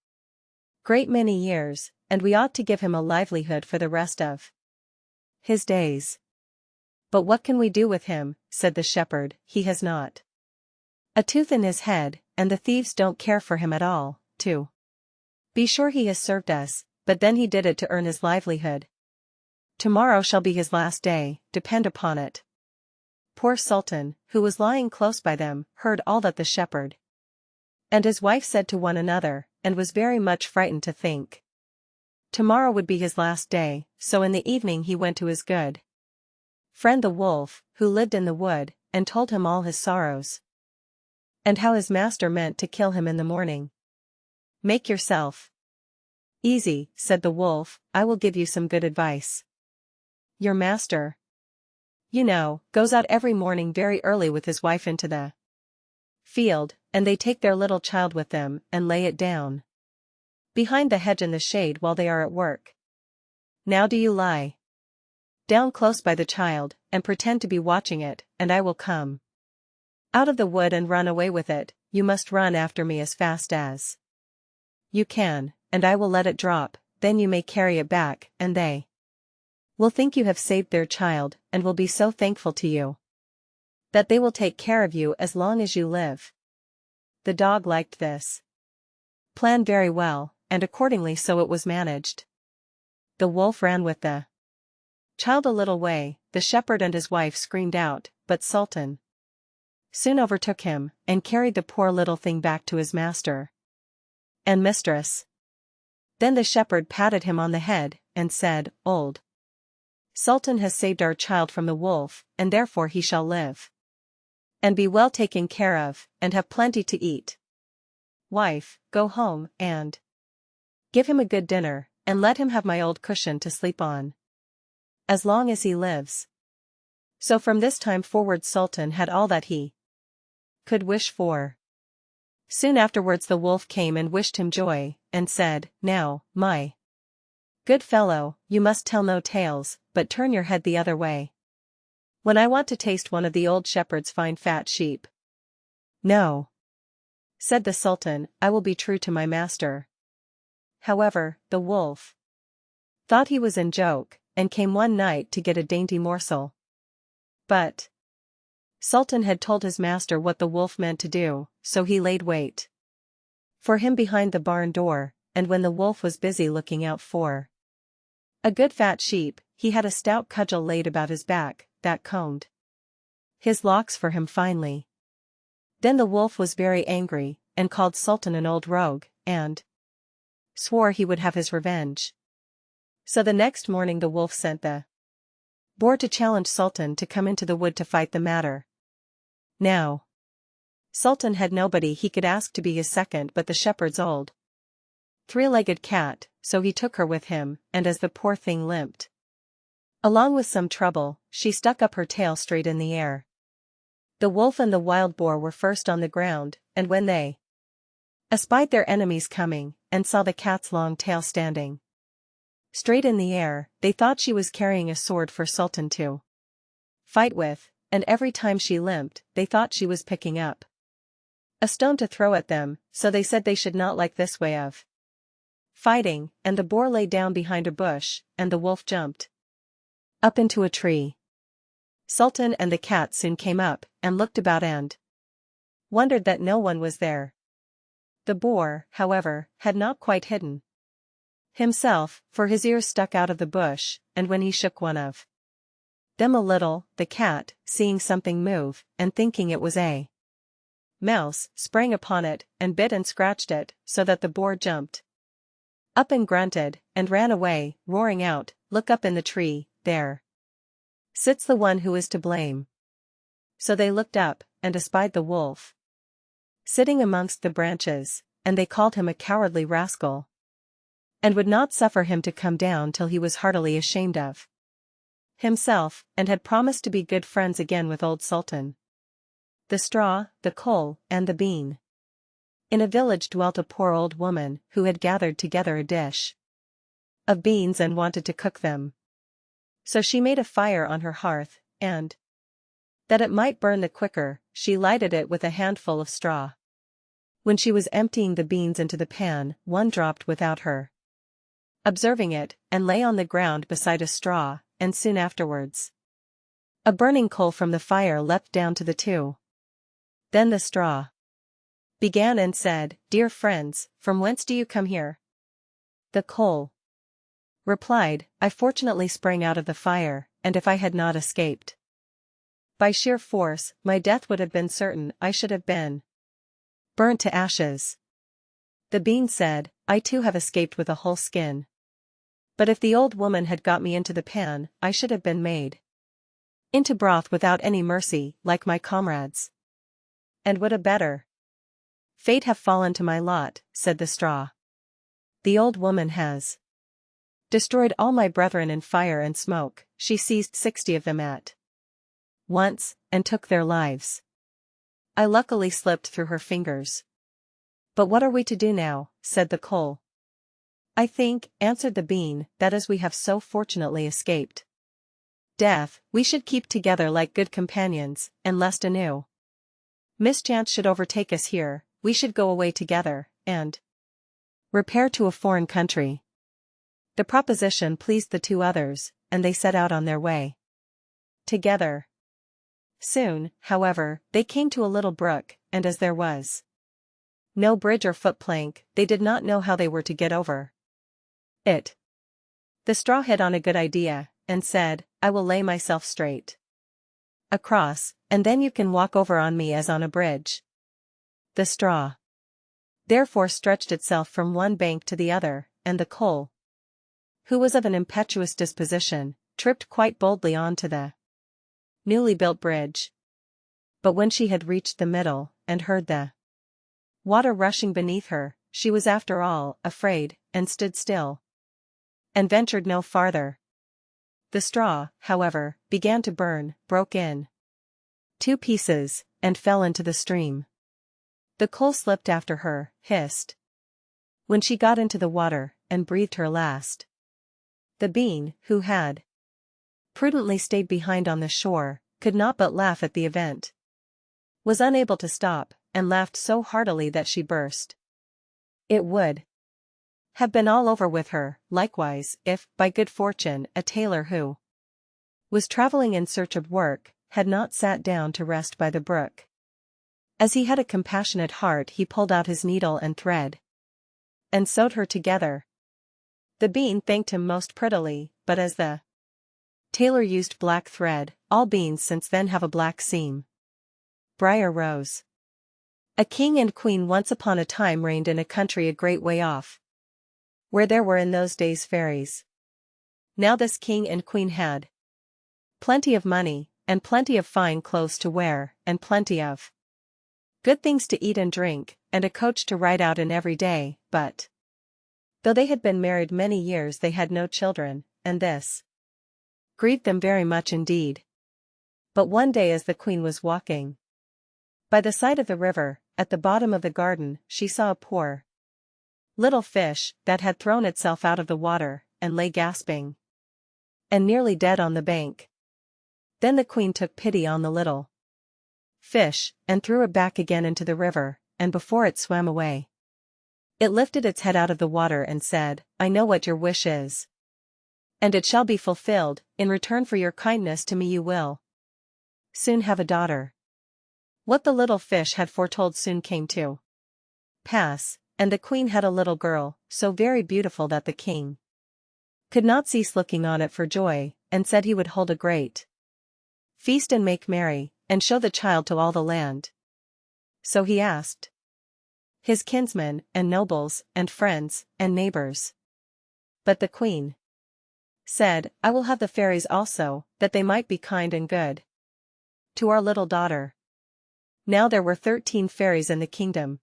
great many years, and we ought to give him a livelihood for the rest of his days. But what can we do with him, said the shepherd, he has not a tooth in his head, and the thieves don't care for him at all, too. Be sure he has served us, but then he did it to earn his livelihood. Tomorrow shall be his last day, depend upon it. Poor Sultan, who was lying close by them, heard all that the shepherd and his wife said to one another, and was very much frightened to think tomorrow would be his last day. So in the evening he went to his good friend the wolf, who lived in the wood, and told him all his sorrows, and how his master meant to kill him in the morning. Make yourself easy, said the wolf, I will give you some good advice. Your master, you know, goes out every morning very early with his wife into the field, and they take their little child with them and lay it down behind the hedge in the shade while they are at work. Now do you lie down close by the child, and pretend to be watching it, and I will come out of the wood and run away with it. You must run after me as fast as you can, and I will let it drop, then you may carry it back, and they will think you have saved their child, and will be so thankful to you that they will take care of you as long as you live. The dog liked this plan very well, and accordingly so it was managed. The wolf ran with the child a little way. The shepherd and his wife screamed out, but Sultan soon overtook him, and carried the poor little thing back to his master and mistress. Then the shepherd patted him on the head, and said, Old Sultan has saved our child from the wolf, and therefore he shall live and be well taken care of, and have plenty to eat. Wife, go home, and give him a good dinner, and let him have my old cushion to sleep on as long as he lives. So from this time forward Sultan had all that he could wish for. Soon afterwards the wolf came and wished him joy, and said, Now, my good fellow, you must tell no tales, but turn your head the other way when I want to taste one of the old shepherd's fine fat sheep. No, said the Sultan, I will be true to my master. However, the wolf thought he was in joke, and came one night to get a dainty morsel. But Sultan had told his master what the wolf meant to do, so he laid wait for him behind the barn door, and when the wolf was busy looking out for a good fat sheep, he had a stout cudgel laid about his back, that combed his locks for him finely. Then the wolf was very angry, and called Sultan an old rogue, and swore he would have his revenge. So the next morning the wolf sent the boar to challenge Sultan to come into the wood to fight the matter. Now, Sultan had nobody he could ask to be his second but the shepherd's old three-legged cat, so he took her with him, and as the poor thing limped along with some trouble, she stuck up her tail straight in the air. The wolf and the wild boar were first on the ground, and when they espied their enemies coming, and saw the cat's long tail standing straight in the air, they thought she was carrying a sword for Sultan to fight with, and every time she limped, they thought she was picking up a stone to throw at them, so they said they should not like this way of fighting, and the boar lay down behind a bush, and the wolf jumped up into a tree. Sultan and the cat soon came up, and looked about and wondered that no one was there. The boar, however, had not quite hidden himself, for his ears stuck out of the bush, and when he shook one of them a little, the cat, seeing something move, and thinking it was a mouse, sprang upon it, and bit and scratched it, so that the boar jumped up and grunted, and ran away, roaring out, Look up in the tree, there sits the one who is to blame. So they looked up, and espied the wolf sitting amongst the branches, and they called him a cowardly rascal, and would not suffer him to come down till he was heartily ashamed of himself, and had promised to be good friends again with old Sultan. The straw, the coal, and the bean In a village dwelt a poor old woman who had gathered together a dish of beans and wanted to cook them. So she made a fire on her hearth, and, that it might burn the quicker, she lighted it with a handful of straw. When she was emptying the beans into the pan, one dropped without her observing it, and lay on the ground beside a straw, and soon afterwards a burning coal from the fire leapt down to the two. Then the straw began and said, "Dear friends, from whence do you come here?" The coal replied, "I fortunately sprang out of the fire, and if I had not escaped by sheer force, my death would have been certain. I should have been burnt to ashes." The bean said, "I too have escaped with a whole skin. But if the old woman had got me into the pan, I should have been made into broth without any mercy, like my comrades. And would a better fate have fallen to my lot," said the straw. "The old woman has destroyed all my brethren in fire and smoke. She seized 60 of them at once, and took their lives. I luckily slipped through her fingers." "But what are we to do now?" said the coal. "I think," answered the bean, "that as we have so fortunately escaped death, we should keep together like good companions, and lest a new mischance should overtake us here, we should go away together, and repair to a foreign country." The proposition pleased the two others, and they set out on their way together. Soon, however, they came to a little brook, and as there was no bridge or footplank, they did not know how they were to get over it. The straw hit on a good idea, and said, "I will lay myself straight across, and then you can walk over on me as on a bridge." The straw therefore stretched itself from one bank to the other, and the coal, who was of an impetuous disposition, tripped quite boldly on to the newly built bridge. But when she had reached the middle, and heard the water rushing beneath her, she was after all afraid, and stood still, and ventured no farther. The straw, however, began to burn, broke in 2 pieces, and fell into the stream. The coal slipped after her, hissed when she got into the water, and breathed her last. The bean, who had prudently stayed behind on the shore, could not but laugh at the event, was unable to stop, and laughed so heartily that she burst. It would have been all over with her, likewise, if, by good fortune, a tailor who was traveling in search of work, had not sat down to rest by the brook. As he had a compassionate heart, he pulled out his needle and thread, and sewed her together. The bean thanked him most prettily, but as the tailor used black thread, all beans since then have a black seam. Briar Rose. A king and queen once upon a time reigned in a country a great way off, where there were in those days fairies. Now this king and queen had plenty of money, and plenty of fine clothes to wear, and plenty of good things to eat and drink, and a coach to ride out in every day, but though they had been married many years they had no children, and this grieved them very much indeed. But one day as the queen was walking by the side of the river, at the bottom of the garden, she saw a poor little fish that had thrown itself out of the water, and lay gasping and nearly dead on the bank. Then the queen took pity on the little fish, and threw it back again into the river, and before it swam away, it lifted its head out of the water and said, "I know what your wish is, and it shall be fulfilled. In return for your kindness to me you will soon have a daughter." What the little fish had foretold soon came to pass, and the queen had a little girl, so very beautiful that the king could not cease looking on it for joy, and said he would hold a great feast and make merry, and show the child to all the land. So he asked his kinsmen, and nobles, and friends, and neighbors. But the queen said, "I will have the fairies also, that they might be kind and good to our little daughter." Now there were 13 fairies in the kingdom,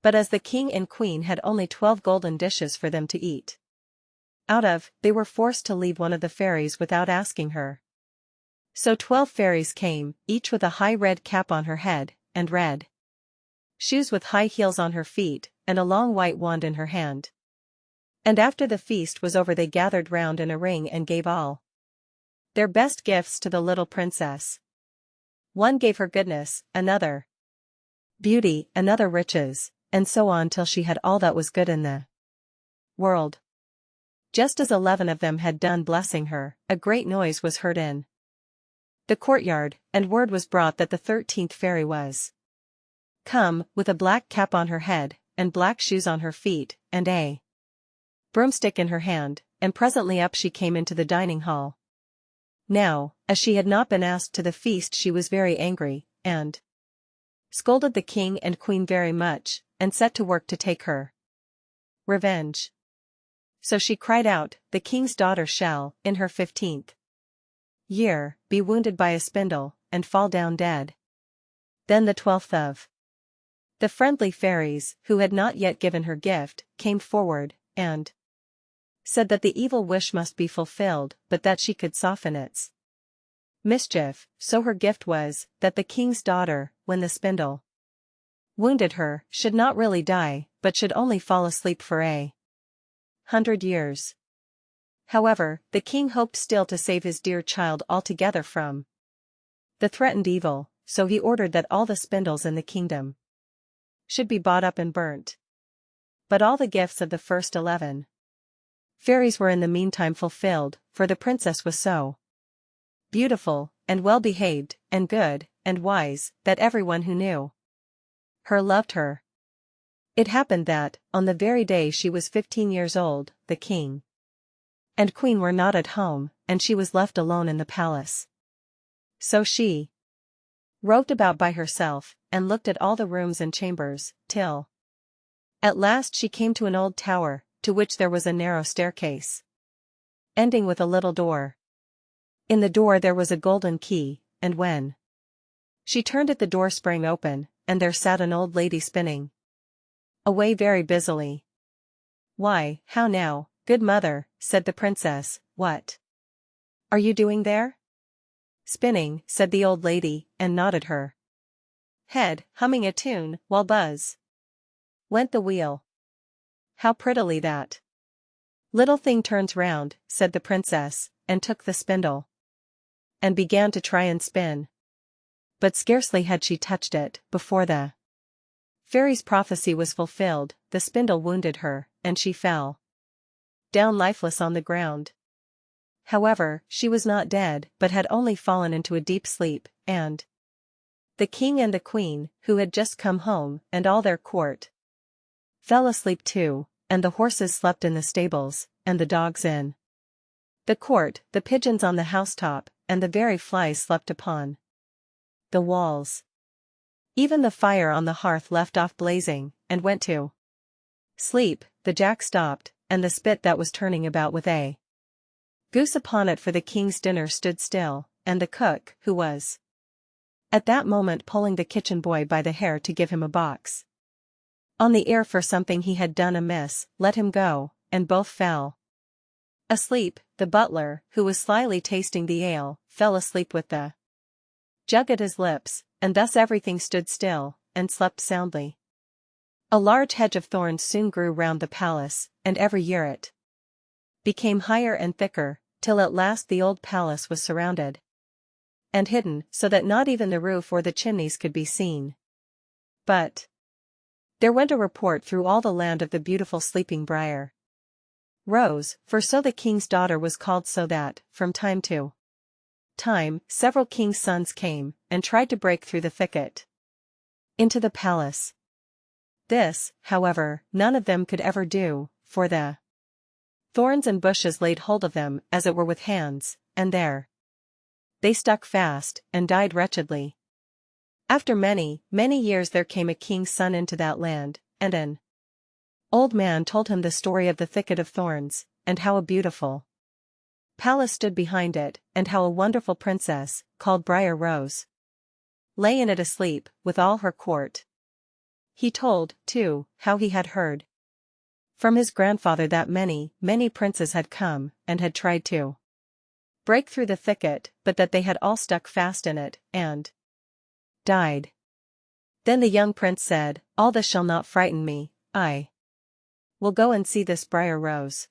but as the king and queen had only 12 golden dishes for them to eat out of, they were forced to leave one of the fairies without asking her. So 12 fairies came, each with a high red cap on her head, and red shoes with high heels on her feet, and a long white wand in her hand. And after the feast was over they gathered round in a ring and gave all their best gifts to the little princess. One gave her goodness, another beauty, another riches, and so on till she had all that was good in the world. Just as 11 of them had done blessing her, a great noise was heard in the courtyard, and word was brought that the 13th fairy was come, with a black cap on her head, and black shoes on her feet, and a broomstick in her hand, and presently up she came into the dining hall. Now, as she had not been asked to the feast, she was very angry, and scolded the king and queen very much, and set to work to take her revenge. So she cried out, "The king's daughter shall, in her 15th year, be wounded by a spindle, and fall down dead." Then the 12th of the friendly fairies, who had not yet given her gift, came forward, and said that the evil wish must be fulfilled, but that she could soften its mischief. So her gift was, that the king's daughter, when the spindle wounded her, should not really die, but should only fall asleep for 100 years. However, the king hoped still to save his dear child altogether from the threatened evil, so he ordered that all the spindles in the kingdom should be bought up and burnt. But all the gifts of the first 11 fairies were in the meantime fulfilled, for the princess was so beautiful, and well-behaved, and good, and wise, that everyone who knew her loved her. It happened that, on the very day she was 15 years old, the king and queen were not at home, and she was left alone in the palace. So she roved about by herself, and looked at all the rooms and chambers, till at last she came to an old tower, to which there was a narrow staircase, ending with a little door. In the door there was a golden key, and when she turned it the door sprang open, and there sat an old lady spinning away very busily. "Why, how now, good mother," said the princess, "what are you doing there?" "Spinning," said the old lady, and nodded her head, humming a tune, while buzz went the wheel. "How prettily that little thing turns round," said the princess, and took the spindle and began to try and spin. But scarcely had she touched it, before the fairy's prophecy was fulfilled, the spindle wounded her, and she fell down lifeless on the ground. However, she was not dead, but had only fallen into a deep sleep, and the king and the queen, who had just come home, and all their court, fell asleep too, and the horses slept in the stables, and the dogs in the court, the pigeons on the housetop, and the very flies slept upon the walls. Even the fire on the hearth left off blazing, and went to sleep. The jack stopped, and the spit that was turning about with a goose upon it for the king's dinner stood still, and the cook, who was at that moment pulling the kitchen boy by the hair to give him a box on the ear for something he had done amiss, let him go, and both fell asleep. The butler, who was slyly tasting the ale, fell asleep with the jug at his lips, and thus everything stood still, and slept soundly. A large hedge of thorns soon grew round the palace, and every year it became higher and thicker, till at last the old palace was surrounded and hidden, so that not even the roof or the chimneys could be seen. But there went a report through all the land of the beautiful sleeping briar rose, for so the king's daughter was called, so that, from time to time, several king's sons came, and tried to break through the thicket into the palace. This, however, none of them could ever do, for the thorns and bushes laid hold of them as it were with hands, and there they stuck fast, and died wretchedly. After many, many years there came a king's son into that land, and an old man told him the story of the thicket of thorns, and how a beautiful palace stood behind it, and how a wonderful princess, called Briar Rose, lay in it asleep, with all her court. He told, too, how he had heard from his grandfather that many, many princes had come, and had tried to break through the thicket, but that they had all stuck fast in it, and died. Then the young prince said, all this shall not frighten me, I will go and see this briar rose.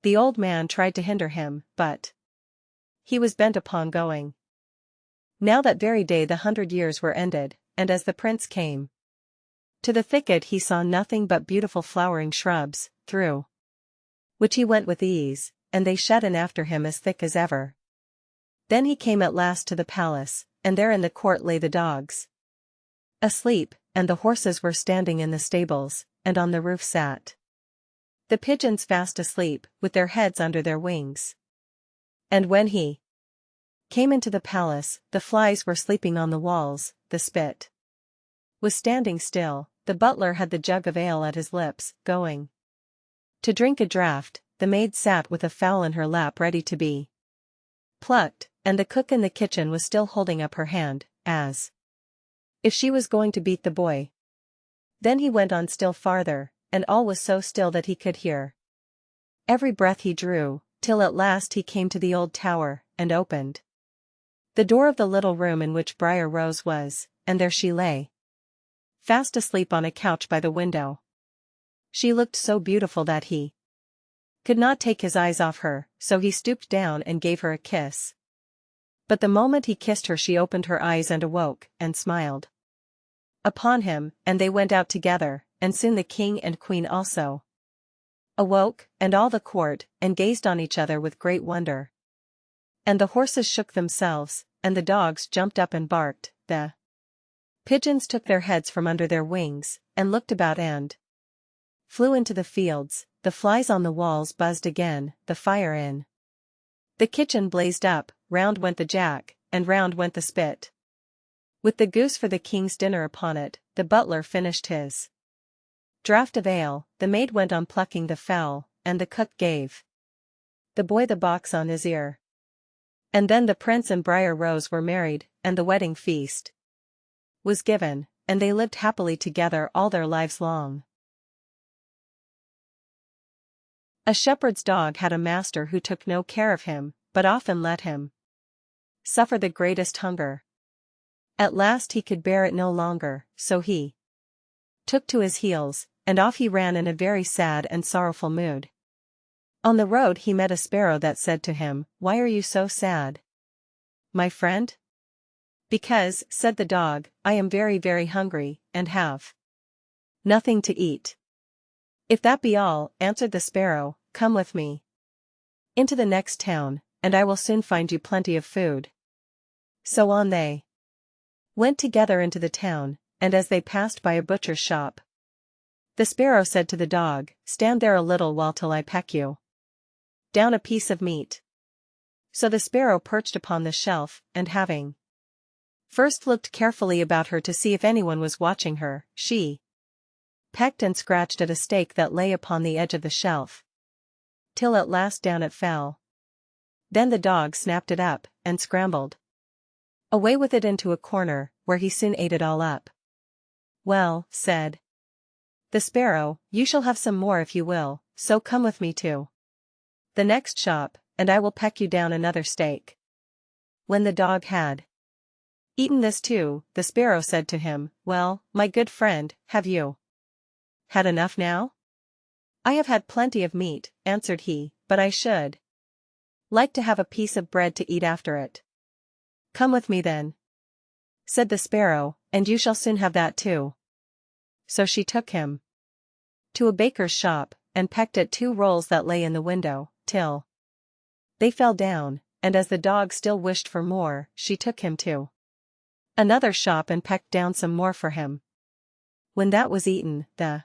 The old man tried to hinder him, but he was bent upon going. Now that very day the 100 years were ended, and as the prince came to the thicket he saw nothing but beautiful flowering shrubs, through which he went with ease, and they shut in after him as thick as ever. Then he came at last to the palace, and there in the court lay the dogs, asleep, and the horses were standing in the stables, and on the roof sat the pigeons fast asleep, with their heads under their wings. And when he came into the palace, the flies were sleeping on the walls, the spit was standing still, the butler had the jug of ale at his lips, going to drink a draught, the maid sat with a fowl in her lap ready to be plucked, and the cook in the kitchen was still holding up her hand, as if she was going to beat the boy. Then he went on still farther, and all was so still that he could hear every breath he drew, till at last he came to the old tower, and opened the door of the little room in which Briar Rose was, and there she lay, fast asleep on a couch by the window. She looked so beautiful that he could not take his eyes off her, so he stooped down and gave her a kiss. But the moment he kissed her she opened her eyes and awoke, and smiled upon him, and they went out together, and soon the king and queen also awoke, and all the court, and gazed on each other with great wonder. And the horses shook themselves, and the dogs jumped up and barked, the pigeons took their heads from under their wings, and looked about and flew into the fields, the flies on the walls buzzed again, the fire in the kitchen blazed up, round went the jack, and round went the spit. With the goose for the king's dinner upon it, the butler finished his draught of ale, the maid went on plucking the fowl, and the cook gave the boy the box on his ear. And then the prince and Briar Rose were married, and the wedding feast was given, and they lived happily together all their lives long. A shepherd's dog had a master who took no care of him, but often let him suffer the greatest hunger. At last he could bear it no longer, so he took to his heels, and off he ran in a very sad and sorrowful mood. On the road he met a sparrow that said to him, "Why are you so sad, my friend?" "Because," said the dog, "I am very, very hungry, and have nothing to eat." "If that be all," answered the sparrow, "come with me into the next town, and I will soon find you plenty of food." So on they went together into the town, and as they passed by a butcher's shop, the sparrow said to the dog, "Stand there a little while till I peck you down a piece of meat." So the sparrow perched upon the shelf, and having first looked carefully about her to see if anyone was watching her, she pecked and scratched at a steak that lay upon the edge of the shelf, till at last down it fell. Then the dog snapped it up, and scrambled away with it into a corner, where he soon ate it all up. "Well," said the sparrow, "you shall have some more if you will, so come with me to the next shop, and I will peck you down another steak." When the dog had eaten this too, the sparrow said to him, "Well, my good friend, have you had enough now?" "I have had plenty of meat," answered he, "but I should like to have a piece of bread to eat after it." "Come with me then," said the sparrow, "and you shall soon have that too." So she took him to a baker's shop, and pecked at 2 rolls that lay in the window, till they fell down, and as the dog still wished for more, she took him to another shop and pecked down some more for him. When that was eaten, the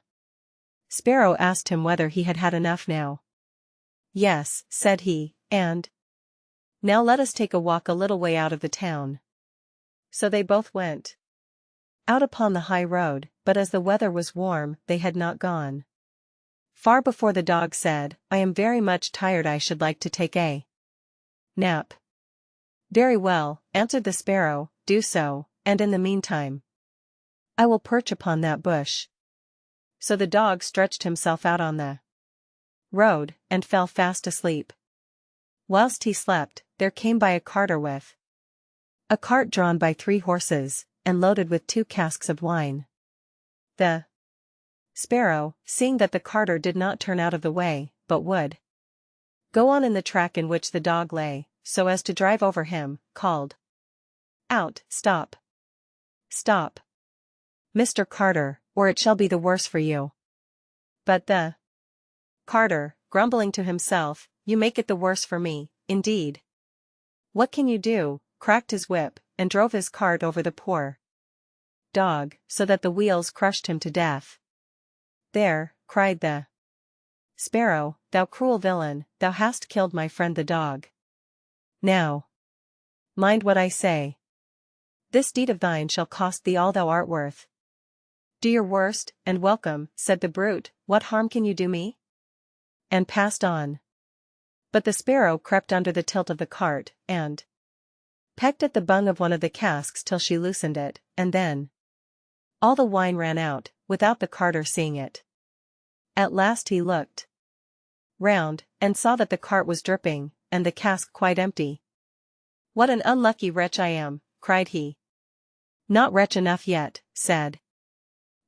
sparrow asked him whether he had had enough now. "Yes," said he, "and now let us take a walk a little way out of the town." So they both went out upon the high road, but as the weather was warm, they had not gone far before the dog said, "I am very much tired, I should like to take a nap." "Very well," answered the sparrow, "do so, and in the meantime I will perch upon that bush." So the dog stretched himself out on the road, and fell fast asleep. Whilst he slept, there came by a carter with a cart drawn by 3 horses, and loaded with 2 casks of wine. The sparrow, seeing that the carter did not turn out of the way, but would go on in the track in which the dog lay, so as to drive over him, called out, "Stop! Stop! Mr. Carter, or it shall be the worse for you." But the carter, grumbling to himself, "You make it the worse for me, indeed. What can you do?" cracked his whip, and drove his cart over the poor dog, so that the wheels crushed him to death. "There," cried the sparrow, "thou cruel villain, thou hast killed my friend the dog. Now, mind what I say. This deed of thine shall cost thee all thou art worth." "Do your worst, and welcome," said the brute, "what harm can you do me?" And passed on. But the sparrow crept under the tilt of the cart, and pecked at the bung of one of the casks till she loosened it, and then all the wine ran out, without the carter seeing it. At last he looked round, and saw that the cart was dripping, and the cask quite empty. "What an unlucky wretch I am," cried he. "Not wretch enough yet," said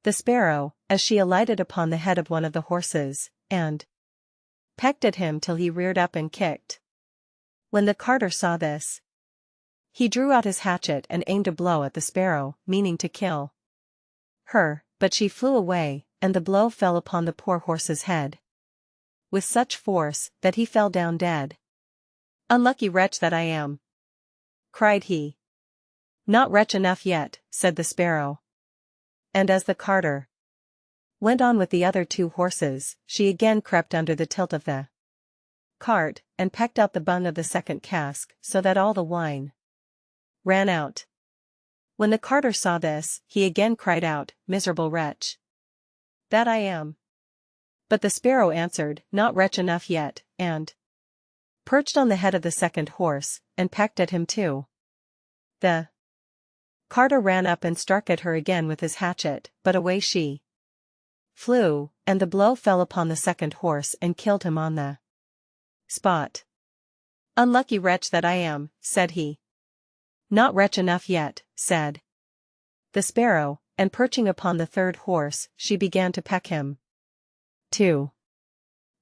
the sparrow, as she alighted upon the head of one of the horses, and pecked at him till he reared up and kicked. When the carter saw this, he drew out his hatchet and aimed a blow at the sparrow, meaning to kill her, but she flew away, and the blow fell upon the poor horse's head with such force that he fell down dead. "Unlucky wretch that I am!" cried he. "Not wretch enough yet," said the sparrow. And as the carter went on with the other two horses, she again crept under the tilt of the cart, and pecked out the bung of the second cask, so that all the wine ran out. When the carter saw this, he again cried out, "Miserable wretch that I am!" But the sparrow answered, "Not wretch enough yet," and perched on the head of the second horse, and pecked at him too. The carter ran up and struck at her again with his hatchet, but away she flew, and the blow fell upon the second horse and killed him on the spot. "Unlucky wretch that I am," said he. "Not wretch enough yet," said the sparrow, and perching upon the third horse, she began to peck him too.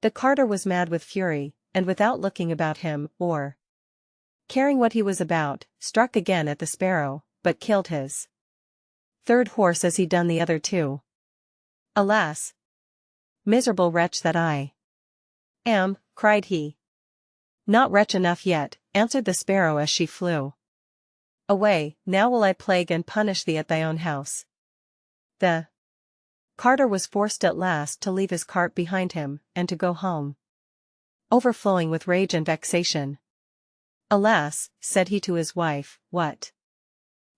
The carter was mad with fury, and without looking about him, or caring what he was about, struck again at the sparrow, but killed his third horse as he done the other two. "Alas! Miserable wretch that I am," cried he. "Not wretch enough yet," answered the sparrow as she flew away. "Now will I plague and punish thee at thy own house." The carter was forced at last to leave his cart behind him, and to go home, overflowing with rage and vexation. "Alas," said he to his wife, "what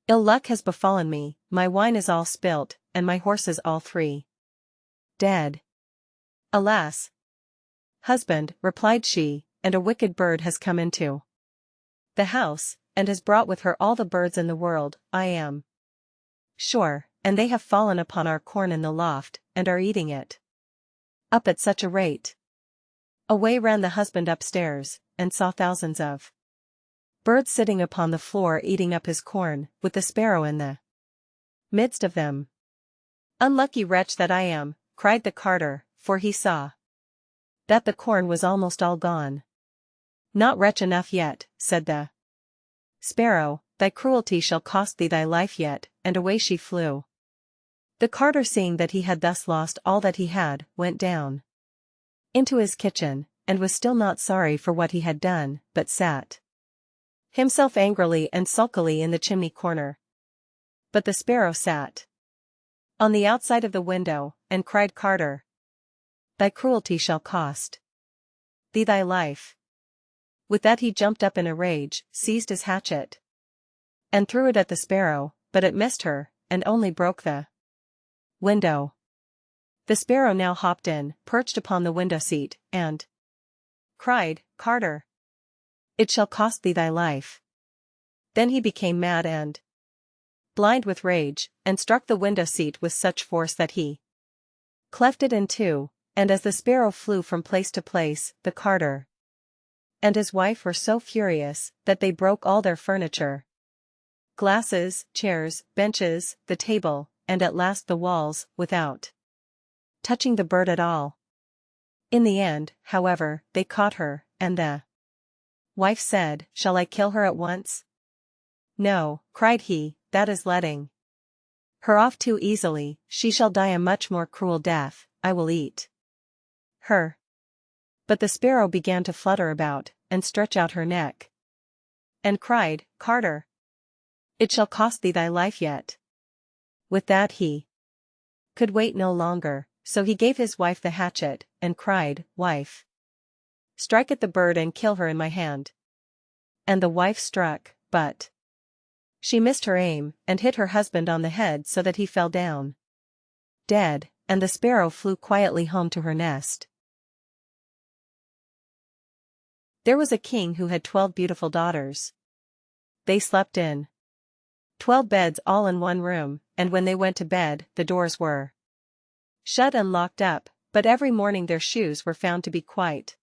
ill luck has befallen me, my wine is all spilt, and my horses all three dead." "Alas, husband," replied she, "and a wicked bird has come into the house, and has brought with her all the birds in the world, I am sure, and they have fallen upon our corn in the loft, and are eating it up at such a rate." Away ran the husband upstairs, and saw thousands of birds sitting upon the floor eating up his corn, with the sparrow in the midst of them. "Unlucky wretch that I am," cried the carter, for he saw that the corn was almost all gone. "Not wretch enough yet," said the sparrow, "thy cruelty shall cost thee thy life yet," and away she flew. The carter, seeing that he had thus lost all that he had, went down into his kitchen, and was still not sorry for what he had done, but sat himself angrily and sulkily in the chimney corner. But the sparrow sat on the outside of the window, and cried, "Carter, thy cruelty shall cost thee thy life." With that he jumped up in a rage, seized his hatchet, and threw it at the sparrow, but it missed her, and only broke the window. The sparrow now hopped in, perched upon the window seat, and cried, "Carter, it shall cost thee thy life." Then he became mad and blind with rage, and struck the window seat with such force that he cleft it in two, and as the sparrow flew from place to place, the carter and his wife were so furious that they broke all their furniture, glasses, chairs, benches, the table, and at last the walls, without touching the bird at all. In the end, however, they caught her, and the wife said, "Shall I kill her at once?" "No," cried he, "that is letting her off too easily, she shall die a much more cruel death, I will eat her." But the sparrow began to flutter about, and stretch out her neck, and cried, "Carter, it shall cost thee thy life yet." With that he could wait no longer, so he gave his wife the hatchet, and cried, "Wife, strike at the bird and kill her in my hand." And the wife struck, but she missed her aim, and hit her husband on the head so that he fell down dead, and the sparrow flew quietly home to her nest. There was a king who had 12 beautiful daughters. They slept in 12 beds all in one room, and when they went to bed, the doors were shut and locked up, but every morning their shoes were found to be quite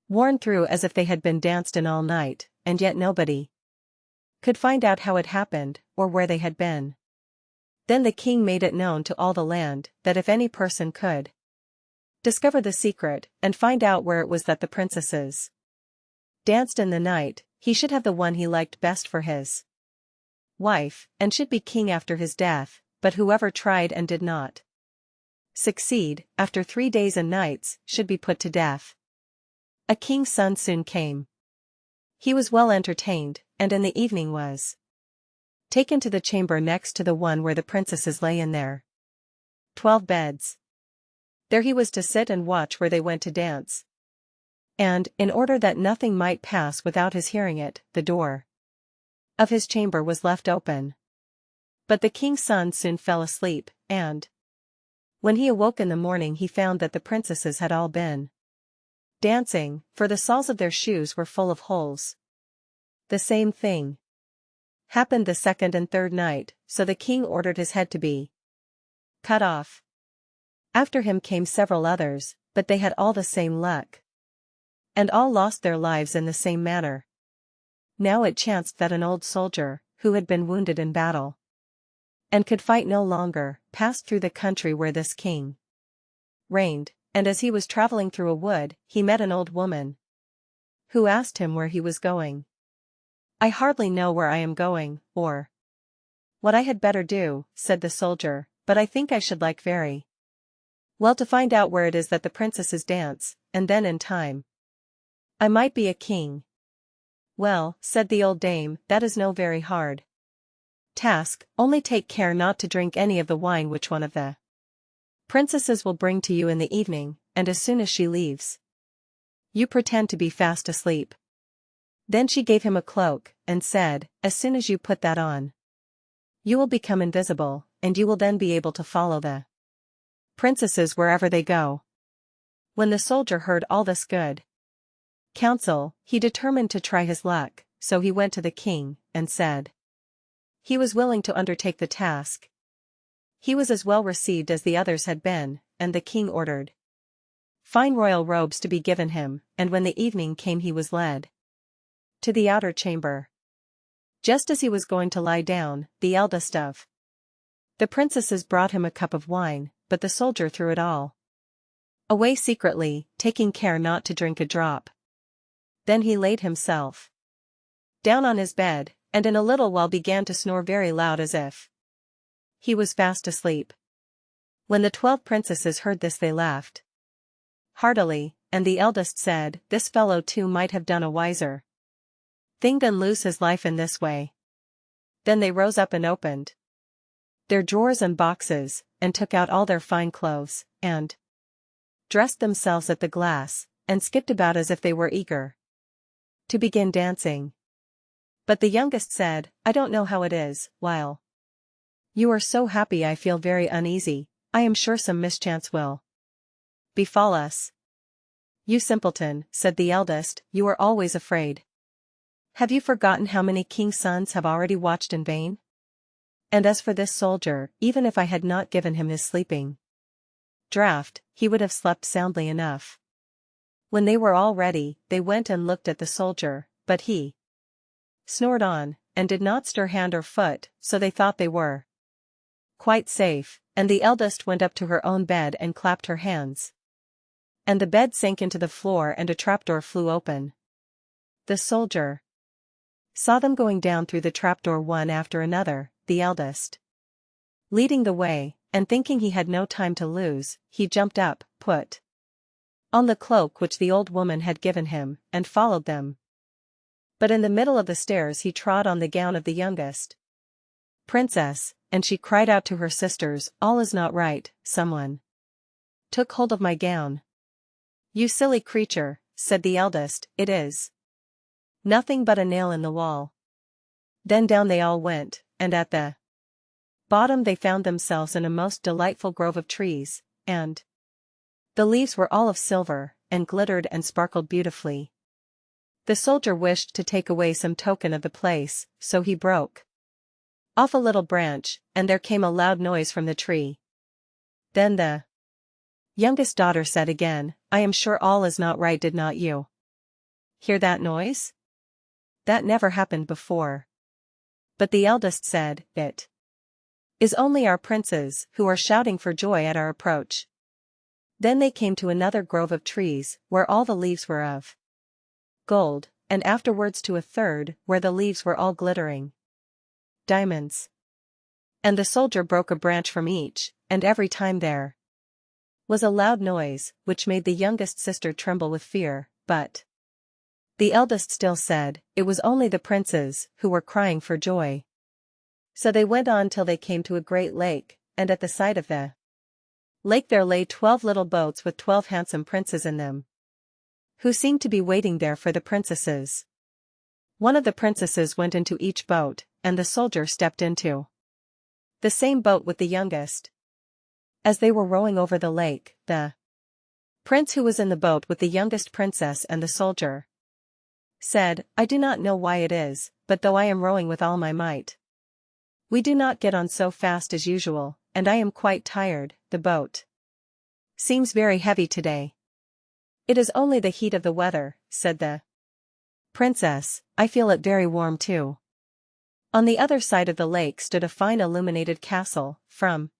worn through as if they had been danced in all night, and yet nobody could find out how it happened, or where they had been. Then the king made it known to all the land, that if any person could discover the secret, and find out where it was that the princesses danced in the night, he should have the one he liked best for his wife, and should be king after his death, but whoever tried and did not succeed, after 3 days and nights, should be put to death. A king's son soon came. He was well entertained, and in the evening was taken to the chamber next to the one where the princesses lay in their 12 beds. There he was to sit and watch where they went to dance. And, in order that nothing might pass without his hearing it, the door of his chamber was left open. But the king's son soon fell asleep, and when he awoke in the morning he found that the princesses had all been dancing, for the soles of their shoes were full of holes. The same thing happened the second and third night, so the king ordered his head to be cut off. After him came several others, but they had all the same luck, and all lost their lives in the same manner. Now it chanced that an old soldier, who had been wounded in battle, and could fight no longer, passed through the country where this king reigned, and as he was traveling through a wood, he met an old woman, who asked him where he was going. "I hardly know where I am going, or what I had better do," said the soldier, "but I think I should like very well to find out where it is that the princesses dance, and then in time I might be a king." "Well," said the old dame, "that is no very hard task, only take care not to drink any of the wine which one of the princesses will bring to you in the evening, and as soon as she leaves, you pretend to be fast asleep." Then she gave him a cloak, and said, "As soon as you put that on, you will become invisible, and you will then be able to follow the princesses wherever they go." When the soldier heard all this good counsel, he determined to try his luck, so he went to the king, and said he was willing to undertake the task. He was as well received as the others had been, and the king ordered fine royal robes to be given him, and when the evening came he was led to the outer chamber. Just as he was going to lie down, the eldest of the princesses brought him a cup of wine, but the soldier threw it all away secretly, taking care not to drink a drop. Then he laid himself down on his bed, and in a little while began to snore very loud as if he was fast asleep. When the 12 princesses heard this they laughed heartily, and the eldest said, "This fellow too might have done a wiser thing than lose his life in this way." Then they rose up and opened their drawers and boxes, and took out all their fine clothes, and dressed themselves at the glass, and skipped about as if they were eager to begin dancing. But the youngest said, "I don't know how it is, while you are so happy I feel very uneasy. I am sure some mischance will befall us." "You simpleton," said the eldest, "you are always afraid. Have you forgotten how many king's sons have already watched in vain? And as for this soldier, even if I had not given him his sleeping draught, he would have slept soundly enough." When they were all ready, they went and looked at the soldier, but he snored on, and did not stir hand or foot, so they thought they were quite safe," and the eldest went up to her own bed and clapped her hands. And the bed sank into the floor and a trapdoor flew open. The soldier saw them going down through the trapdoor one after another, the eldest leading the way, and thinking he had no time to lose, he jumped up, put on the cloak which the old woman had given him, and followed them. But in the middle of the stairs he trod on the gown of the youngest princess, and she cried out to her sisters, "All is not right, someone took hold of my gown." "You silly creature," said the eldest, "it is nothing but a nail in the wall." Then down they all went, and at the bottom they found themselves in a most delightful grove of trees, and the leaves were all of silver, and glittered and sparkled beautifully. The soldier wished to take away some token of the place, so he broke off a little branch, and there came a loud noise from the tree. Then the youngest daughter said again, "I am sure all is not right, did not you hear that noise? That never happened before." But the eldest said, "It is only our princes, who are shouting for joy at our approach." Then they came to another grove of trees, where all the leaves were of gold, and afterwards to a third, where the leaves were all glittering diamonds. And the soldier broke a branch from each, and every time there was a loud noise, which made the youngest sister tremble with fear, but the eldest still said, it was only the princes, who were crying for joy. So they went on till they came to a great lake, and at the side of the lake there lay 12 little boats with 12 handsome princes in them, who seemed to be waiting there for the princesses. One of the princesses went into each boat, and the soldier stepped into the same boat with the youngest. As they were rowing over the lake, the prince who was in the boat with the youngest princess and the soldier said, "I do not know why it is, but though I am rowing with all my might, we do not get on so fast as usual, and I am quite tired. The boat seems very heavy today." "It is only the heat of the weather," said the princess, "I feel it very warm too." On the other side of the lake stood a fine illuminated castle, from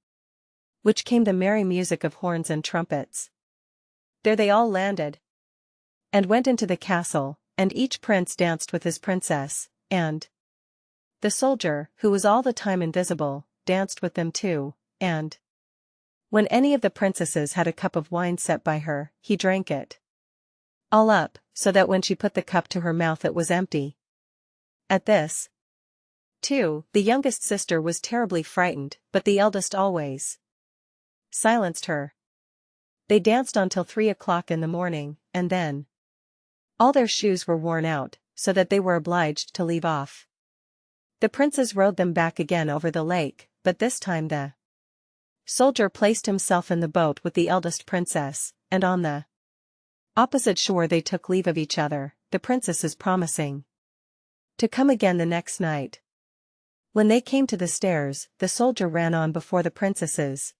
which came the merry music of horns and trumpets. There they all landed and went into the castle, and each prince danced with his princess, and the soldier, who was all the time invisible, danced with them too, and when any of the princesses had a cup of wine set by her, he drank it all up, so that when she put the cup to her mouth it was empty. At this, too, the youngest sister was terribly frightened, but the eldest always silenced her. They danced on till 3 o'clock in the morning, and then all their shoes were worn out, so that they were obliged to leave off. The princes rowed them back again over the lake, but this time the soldier placed himself in the boat with the eldest princess, and on the opposite shore they took leave of each other, the princesses promising to come again the next night. When they came to the stairs, the soldier ran on before the princesses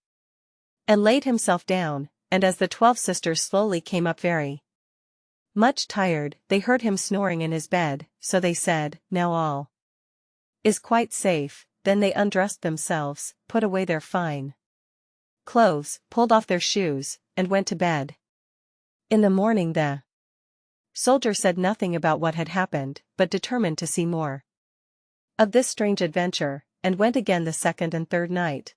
and laid himself down, and as the 12 sisters slowly came up very much tired, they heard him snoring in his bed, so they said, "Now all is quite safe." Then they undressed themselves, put away their fine clothes, pulled off their shoes, and went to bed. In the morning the soldier said nothing about what had happened, but determined to see more of this strange adventure, and went again the second and third night.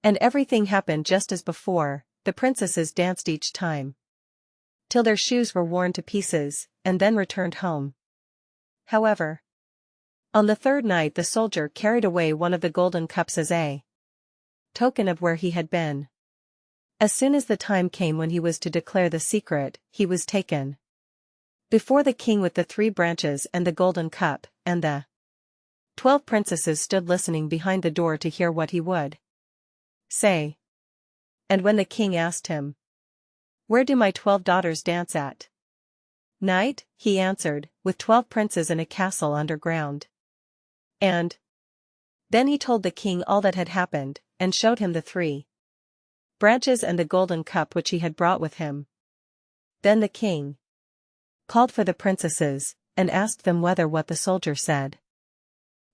And everything happened just as before. The princesses danced each time till their shoes were worn to pieces, and then returned home. However, on the third night the soldier carried away one of the golden cups as a token of where he had been. As soon as the time came when he was to declare the secret, he was taken before the king with the 3 branches and the golden cup, and the 12 princesses stood listening behind the door to hear what he would say. And when the king asked him, "Where do my 12 daughters dance at night?" he answered, "With 12 princes in a castle underground." And then he told the king all that had happened, and showed him the 3 branches and the golden cup which he had brought with him. Then the king called for the princesses, and asked them whether what the soldier said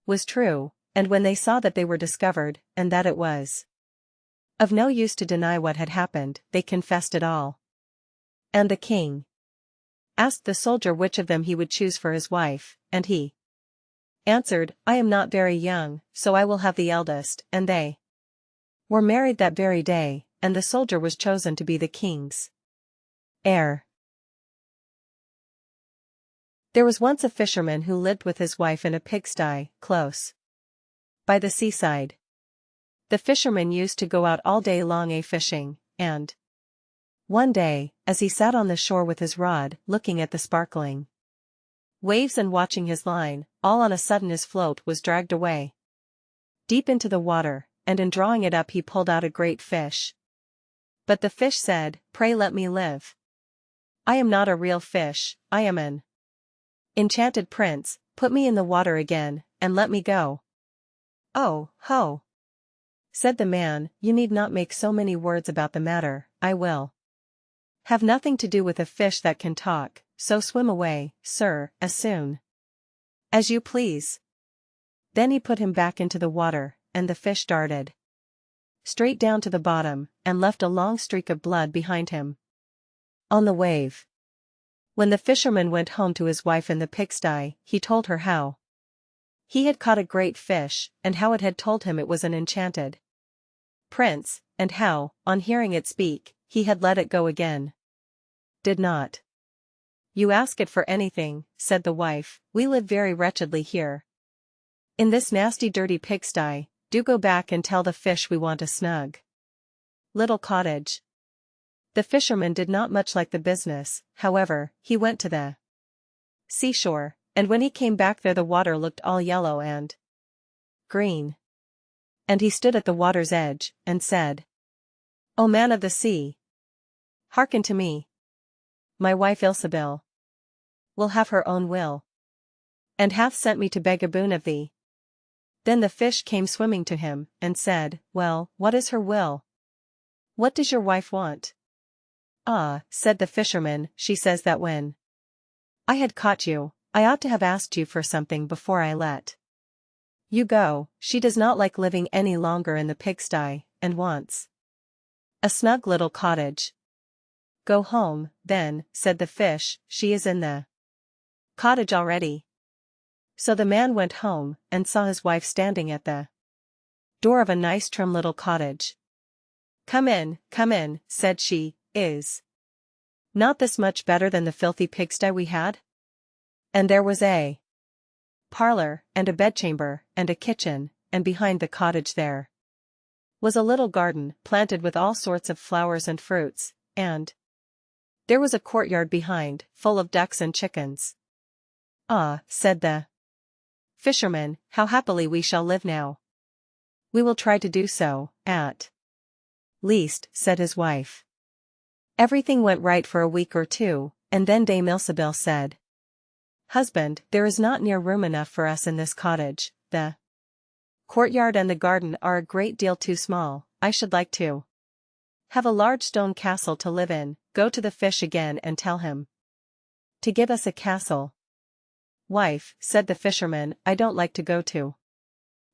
was true, And when they saw that they were discovered, and that it was of no use to deny what had happened, they confessed it all. And the king asked the soldier which of them he would choose for his wife, and he answered, I am not very young, so I will have the eldest, and they were married that very day, and the soldier was chosen to be the king's heir. There was once a fisherman who lived with his wife in a pigsty, close by the seaside. The fisherman used to go out all day long a-fishing, and one day, as he sat on the shore with his rod, looking at the sparkling waves and watching his line, all on a sudden his float was dragged away deep into the water, and in drawing it up he pulled out a great fish. But the fish said, Pray let me live. I am not a real fish, I am an enchanted prince, put me in the water again, and let me go. Oh, ho! Said the man, you need not make so many words about the matter, I will have nothing to do with a fish that can talk, so swim away, sir, as soon as you please. Then he put him back into the water, and the fish darted straight down to the bottom, and left a long streak of blood behind him on the wave. When the fisherman went home to his wife in the pigsty, he told her how he had caught a great fish, and how it had told him it was an enchanted prince, and how, on hearing it speak, he had let it go again. Did not you ask it for anything, said the wife, we live very wretchedly here in this nasty dirty pigsty, do go back and tell the fish we want a snug little cottage. The fisherman did not much like the business, however, he went to the seashore, and when he came back there the water looked all yellow and green. And he stood at the water's edge, and said, O man of the sea, hearken to me. My wife Ilsebil will have her own will, and hath sent me to beg a boon of thee. Then the fish came swimming to him, and said, Well, what is her will? What does your wife want? Ah, said the fisherman, she says that when I had caught you, I ought to have asked you for something before I let you go. She does not like living any longer in the pigsty, and wants a snug little cottage. Go home, then, said the fish, she is in the cottage already. So the man went home, and saw his wife standing at the door of a nice trim little cottage. Come in, said she, is not this much better than the filthy pigsty we had? And there was a parlor, and a bedchamber, and a kitchen, and behind the cottage there was a little garden, planted with all sorts of flowers and fruits, and there was a courtyard behind, full of ducks and chickens. Ah, said the fisherman, how happily we shall live now. We will try to do so, at least, said his wife. Everything went right for a week or two, and then Dame Ilsebil said, Husband, there is not near room enough for us in this cottage, the courtyard and the garden are a great deal too small, I should like to have a large stone castle to live in. Go to the fish again and tell him to give us a castle. Wife, said the fisherman, I don't like to go to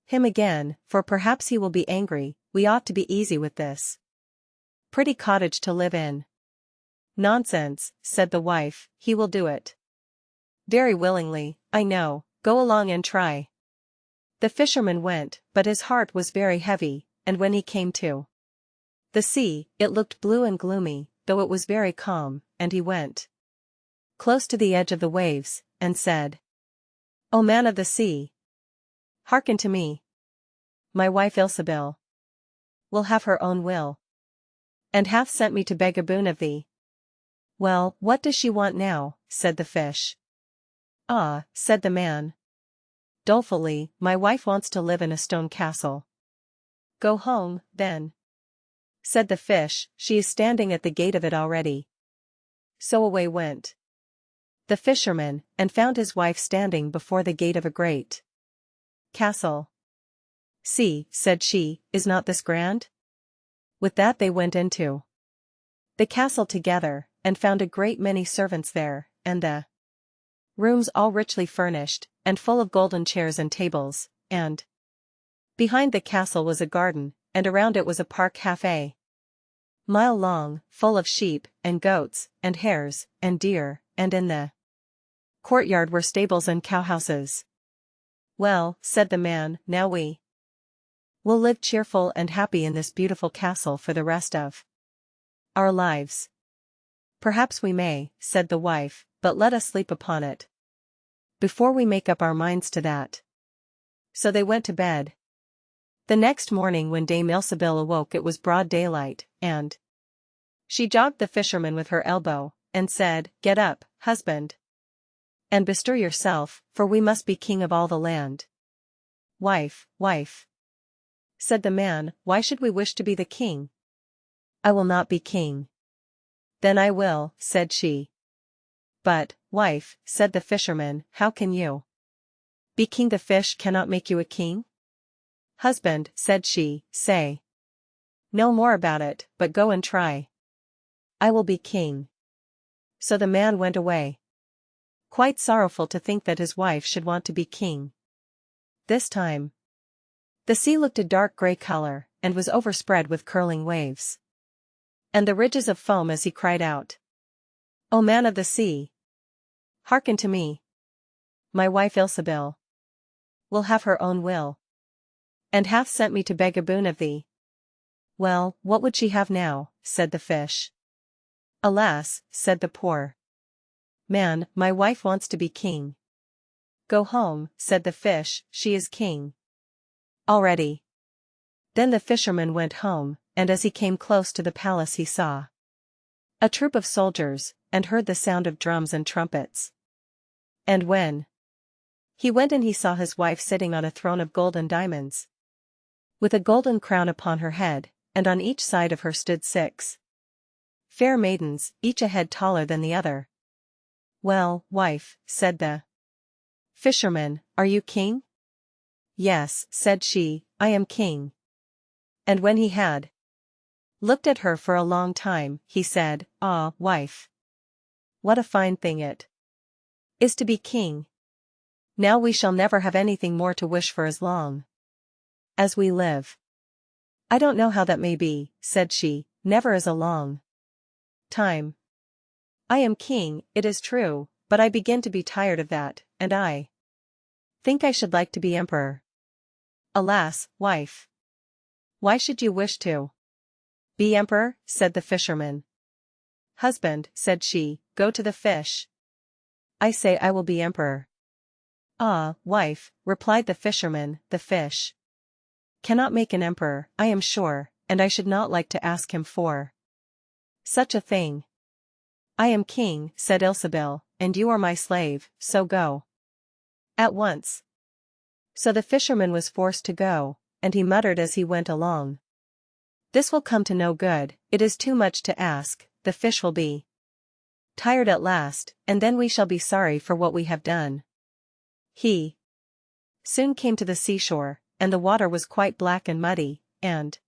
him again, for perhaps he will be angry, we ought to be easy with this pretty cottage to live in. Nonsense, said the wife, he will do it very willingly, I know, go along and try. The fisherman went, but his heart was very heavy, and when he came to the sea, it looked blue and gloomy, though it was very calm, and he went close to the edge of the waves, and said, O man of the sea, hearken to me. My wife Ilsebil will have her own will, and hath sent me to beg a boon of thee. Well, what does she want now? Said the fish. Ah, said the man dolefully, my wife wants to live in a stone castle. Go home, then, said the fish, she is standing at the gate of it already. So away went the fisherman, and found his wife standing before the gate of a great castle. See, said she, is not this grand? With that they went into the castle together, and found a great many servants there, and the rooms all richly furnished, and full of golden chairs and tables, and Behind the castle was a garden, and around it was a park half a mile long, full of sheep, and goats, and hares, and deer, and in the courtyard were stables and cowhouses. "Well," said the man, "now we will live cheerful and happy in this beautiful castle for the rest of our lives." "Perhaps we may," said the wife, "but let us sleep upon it before we make up our minds to that." So they went to bed. The next morning when Dame Ilsebil awoke it was broad daylight, and she jogged the fisherman with her elbow, and said, "Get up, husband, and bestir yourself, for we must be king of all the land." "Wife, wife," said the man, "why should we wish to be the king? I will not be king." "Then I will," said she. "But, wife," said the fisherman, "how can you be king? The fish cannot make you a king." "Husband," said she, "say no more about it, but go and try. I will be king." So the man went away, quite sorrowful to think that his wife should want to be king. This time the sea looked a dark grey color, and was overspread with curling waves, and the ridges of foam as he cried out, "O man of the sea, hearken to me. My wife Ilsebil will have her own will, and hath sent me to beg a boon of thee." "Well, what would she have now?" said the fish. "Alas," said the poor man, "my wife wants to be king." "Go home," said the fish, "she is king already." Then the fisherman went home, and as he came close to the palace he saw a troop of soldiers, and heard the sound of drums and trumpets. And when he went in he saw his wife sitting on a throne of gold and diamonds, with a golden crown upon her head, and on each side of her stood 6 fair maidens, each a head taller than the other. "Well, wife," said the fisherman, "are you king?" "Yes," said she, "I am king." And when he had looked at her for a long time, he said, "Ah, wife, what a fine thing it is to be king. Now we shall never have anything more to wish for as long as we live." "I don't know how that may be," said she, "never is a long time. I am king, it is true, but I begin to be tired of that, and I think I should like to be emperor." "Alas, wife, why should you wish to be emperor?" said the fisherman. "Husband," said she, "go to the fish. I say I will be emperor." "Ah, wife," replied the fisherman, "the fish cannot make an emperor, I am sure, and I should not like to ask him for such a thing." "I am king," said Ilsebil, "and you are my slave, so go at once." So the fisherman was forced to go, and he muttered as he went along, "This will come to no good, it is too much to ask, the fish will be tired at last, and then we shall be sorry for what we have done." He soon came to the seashore, and the water was quite black and muddy, and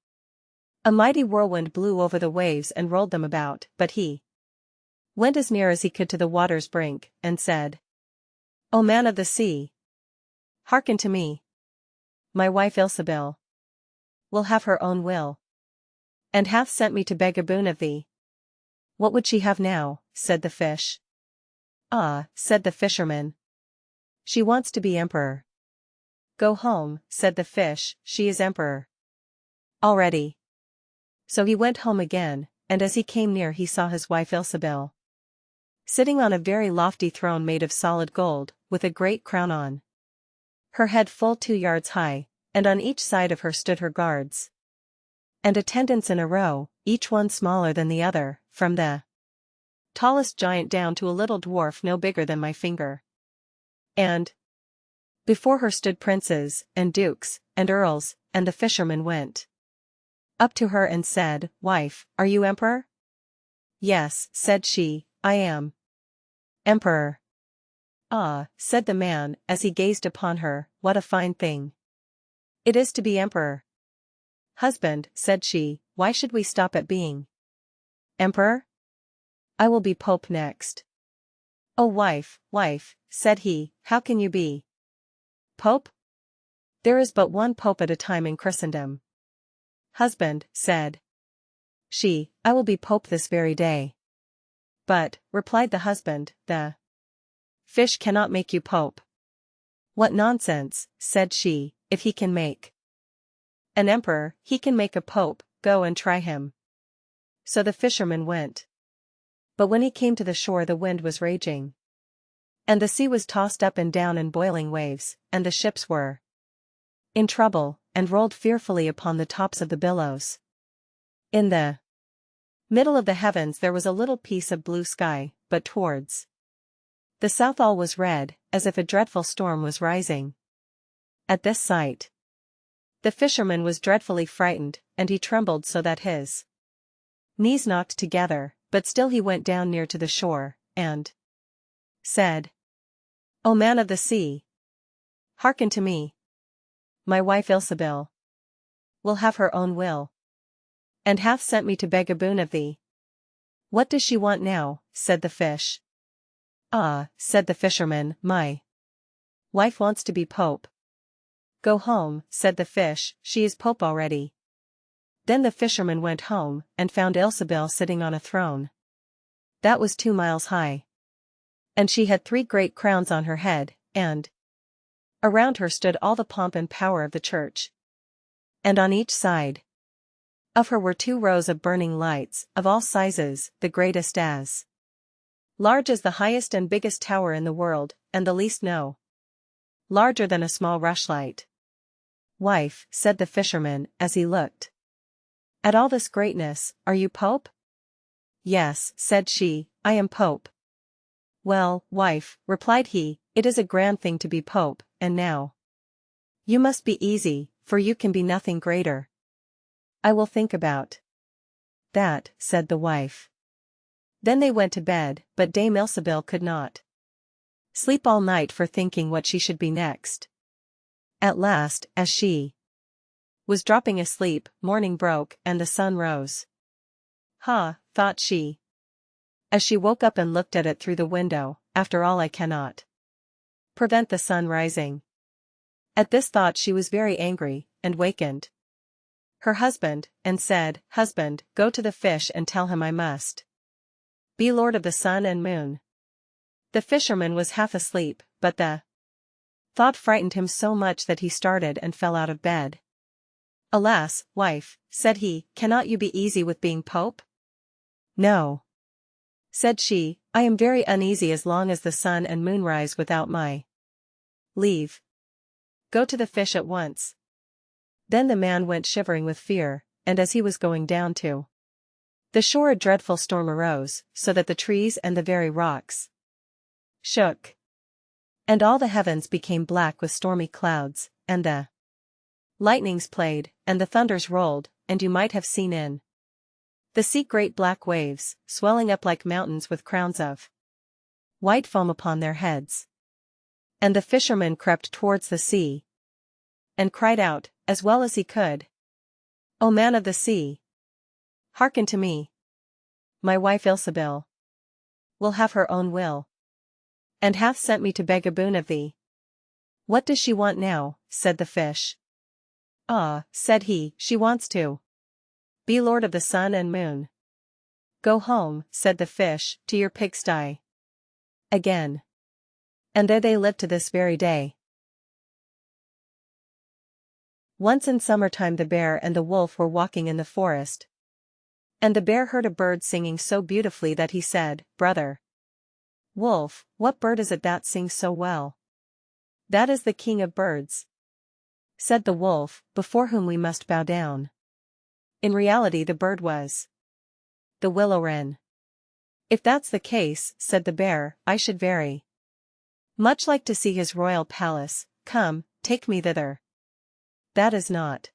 a mighty whirlwind blew over the waves and rolled them about, but he went as near as he could to the water's brink, and said, "O man of the sea, hearken to me. My wife Ilsebil will have her own will, and hath sent me to beg a boon of thee." "What would she have now?" said the fish. "Ah," said the fisherman, "she wants to be emperor." "Go home," said the fish, "she is emperor already." So he went home again, and as he came near he saw his wife Ilsebil sitting on a very lofty throne made of solid gold, with a great crown on her head full 2 yards high, and on each side of her stood her guards and attendants in a row, each one smaller than the other, from the tallest giant down to a little dwarf no bigger than my finger. And before her stood princes, and dukes, and earls, and the fisherman went up to her and said, "Wife, are you emperor?" "Yes," said she, "I am emperor." "Ah," said the man, as he gazed upon her, "what a fine thing it is to be emperor." "Husband," said she, "why should we stop at being emperor? I will be pope next." "Oh wife, wife," said he, "how can you be pope?" There is but one pope at a time in Christendom. Husband, said she, I will be pope this very day. But, replied the husband, the fish cannot make you pope. What nonsense, said she, if he can make an emperor, he can make a pope, go and try him. So the fisherman went. But when he came to the shore the wind was raging. And the sea was tossed up and down in boiling waves, and the ships were in trouble, and rolled fearfully upon the tops of the billows. In the middle of the heavens there was a little piece of blue sky, but towards the south all was red, as if a dreadful storm was rising. At this sight, the fisherman was dreadfully frightened, and he trembled so that his knees knocked together, but still he went down near to the shore, and said, O man of the sea, hearken to me. My wife Ilsebil will have her own will, and hath sent me to beg a boon of thee. What does she want now? Said the fish. Ah, said the fisherman, my wife wants to be pope. Go home, said the fish, she is pope already. Then the fisherman went home, and found Ilsebil sitting on a throne that was 2 miles high. And she had 3 great crowns on her head, and around her stood all the pomp and power of the church. And on each side of her were 2 rows of burning lights, of all sizes, the greatest as large as the highest and biggest tower in the world, and the least no larger than a small rushlight. Wife, said the fisherman, as he looked at all this greatness, are you pope? Yes, said she, I am pope. Well, wife, replied he, it is a grand thing to be pope, and now you must be easy, for you can be nothing greater. I will think about that, said the wife. Then they went to bed, but Dame Ilsebil could not sleep all night for thinking what she should be next. At last, as she was dropping asleep, morning broke, and the sun rose. Ha, thought she, as she woke up and looked at it through the window, after all I cannot prevent the sun rising. At this thought she was very angry, and wakened her husband, and said, Husband, go to the fish and tell him I must be lord of the sun and moon. The fisherman was half asleep, but the thought frightened him so much that he started and fell out of bed. Alas, wife, said he, cannot you be easy with being pope? No, said she, I am very uneasy as long as the sun and moon rise without my leave. Go to the fish at once. Then the man went shivering with fear, and as he was going down to the shore a dreadful storm arose, so that the trees and the very rocks shook. And all the heavens became black with stormy clouds, and the lightnings played, and the thunders rolled, and you might have seen in the sea great black waves, swelling up like mountains with crowns of white foam upon their heads. And the fisherman crept towards the sea, and cried out, as well as he could, O man of the sea, hearken to me. My wife Ilsebil will have her own will, and hath sent me to beg a boon of thee. What does she want now? Said the fish. Ah, said he, she wants to be lord of the sun and moon. Go home, said the fish, to your pigsty again. And there they live to this very day. Once in summertime the bear and the wolf were walking in the forest. And the bear heard a bird singing so beautifully that he said, Brother Wolf, what bird is it that sings so well? That is the king of birds, said the wolf, before whom we must bow down. In reality the bird was the willow wren. If that's the case, said the bear, I should very much like to see his royal palace. Come, take me thither. That is not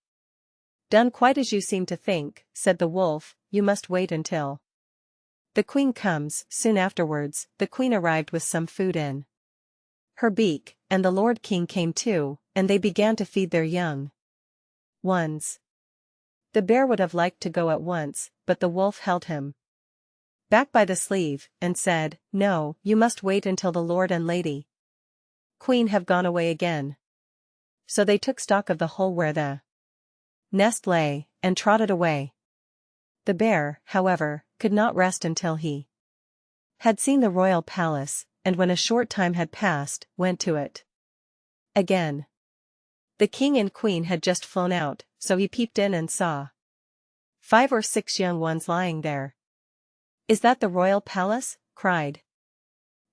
done quite as you seem to think, said the wolf, you must wait until the queen comes. Soon afterwards, the queen arrived with some food in her beak, and the lord king came too, and they began to feed their young ones. The bear would have liked to go at once, but the wolf held him back by the sleeve, and said, No, you must wait until the lord and lady queen have gone away again. So they took stock of the hole where the nest lay, and trotted away. The bear, however, could not rest until he had seen the royal palace, and when a short time had passed, went to it again. The king and queen had just flown out, so he peeped in and saw 5 or 6 young ones lying there. "Is that the royal palace?" cried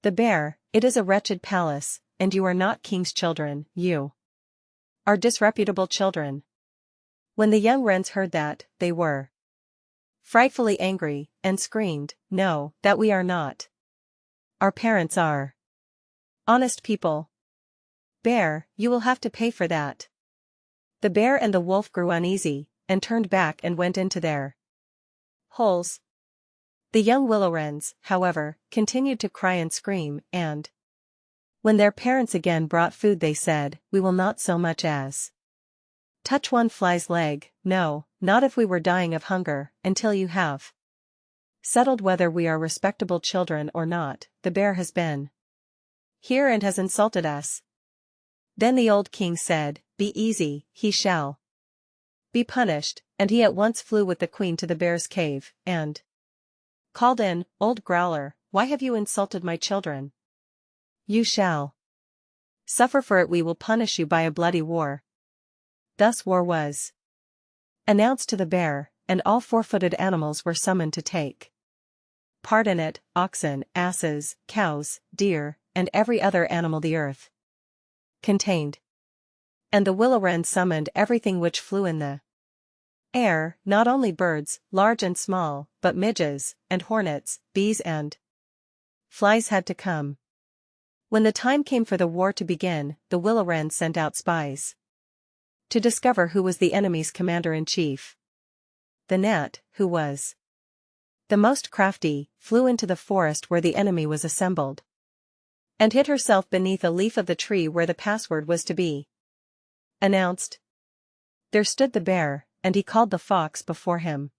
the bear. "It is a wretched palace, and you are not king's children, you are disreputable children." When the young wrens heard that, they were frightfully angry, and screamed, "No, that we are not. Our parents are honest people. Bear, you will have to pay for that." The bear and the wolf grew uneasy, and turned back and went into their holes. The young willow wrens, however, continued to cry and scream, and when their parents again brought food they said, "We will not so much as touch one fly's leg, no, not if we were dying of hunger, until you have settled whether we are respectable children or not. The bear has been here and has insulted us." Then the old king said, "Be easy, he shall be punished," and he at once flew with the queen to the bear's cave, and called in, "Old growler, why have you insulted my children? You shall suffer for it. We will punish you by a bloody war." Thus war was announced to the bear, and all 4-footed animals were summoned to take part in it: oxen, asses, cows, deer, and every other animal the earth contained. And the willow wren summoned everything which flew in the air, not only birds, large and small, but midges, and hornets, bees and flies had to come. When the time came for the war to begin, the willow wren sent out spies to discover who was the enemy's commander-in-chief. The gnat, who was the most crafty, flew into the forest where the enemy was assembled, and hid herself beneath a leaf of the tree where the password was to be announced. There stood the bear, and he called the fox before him,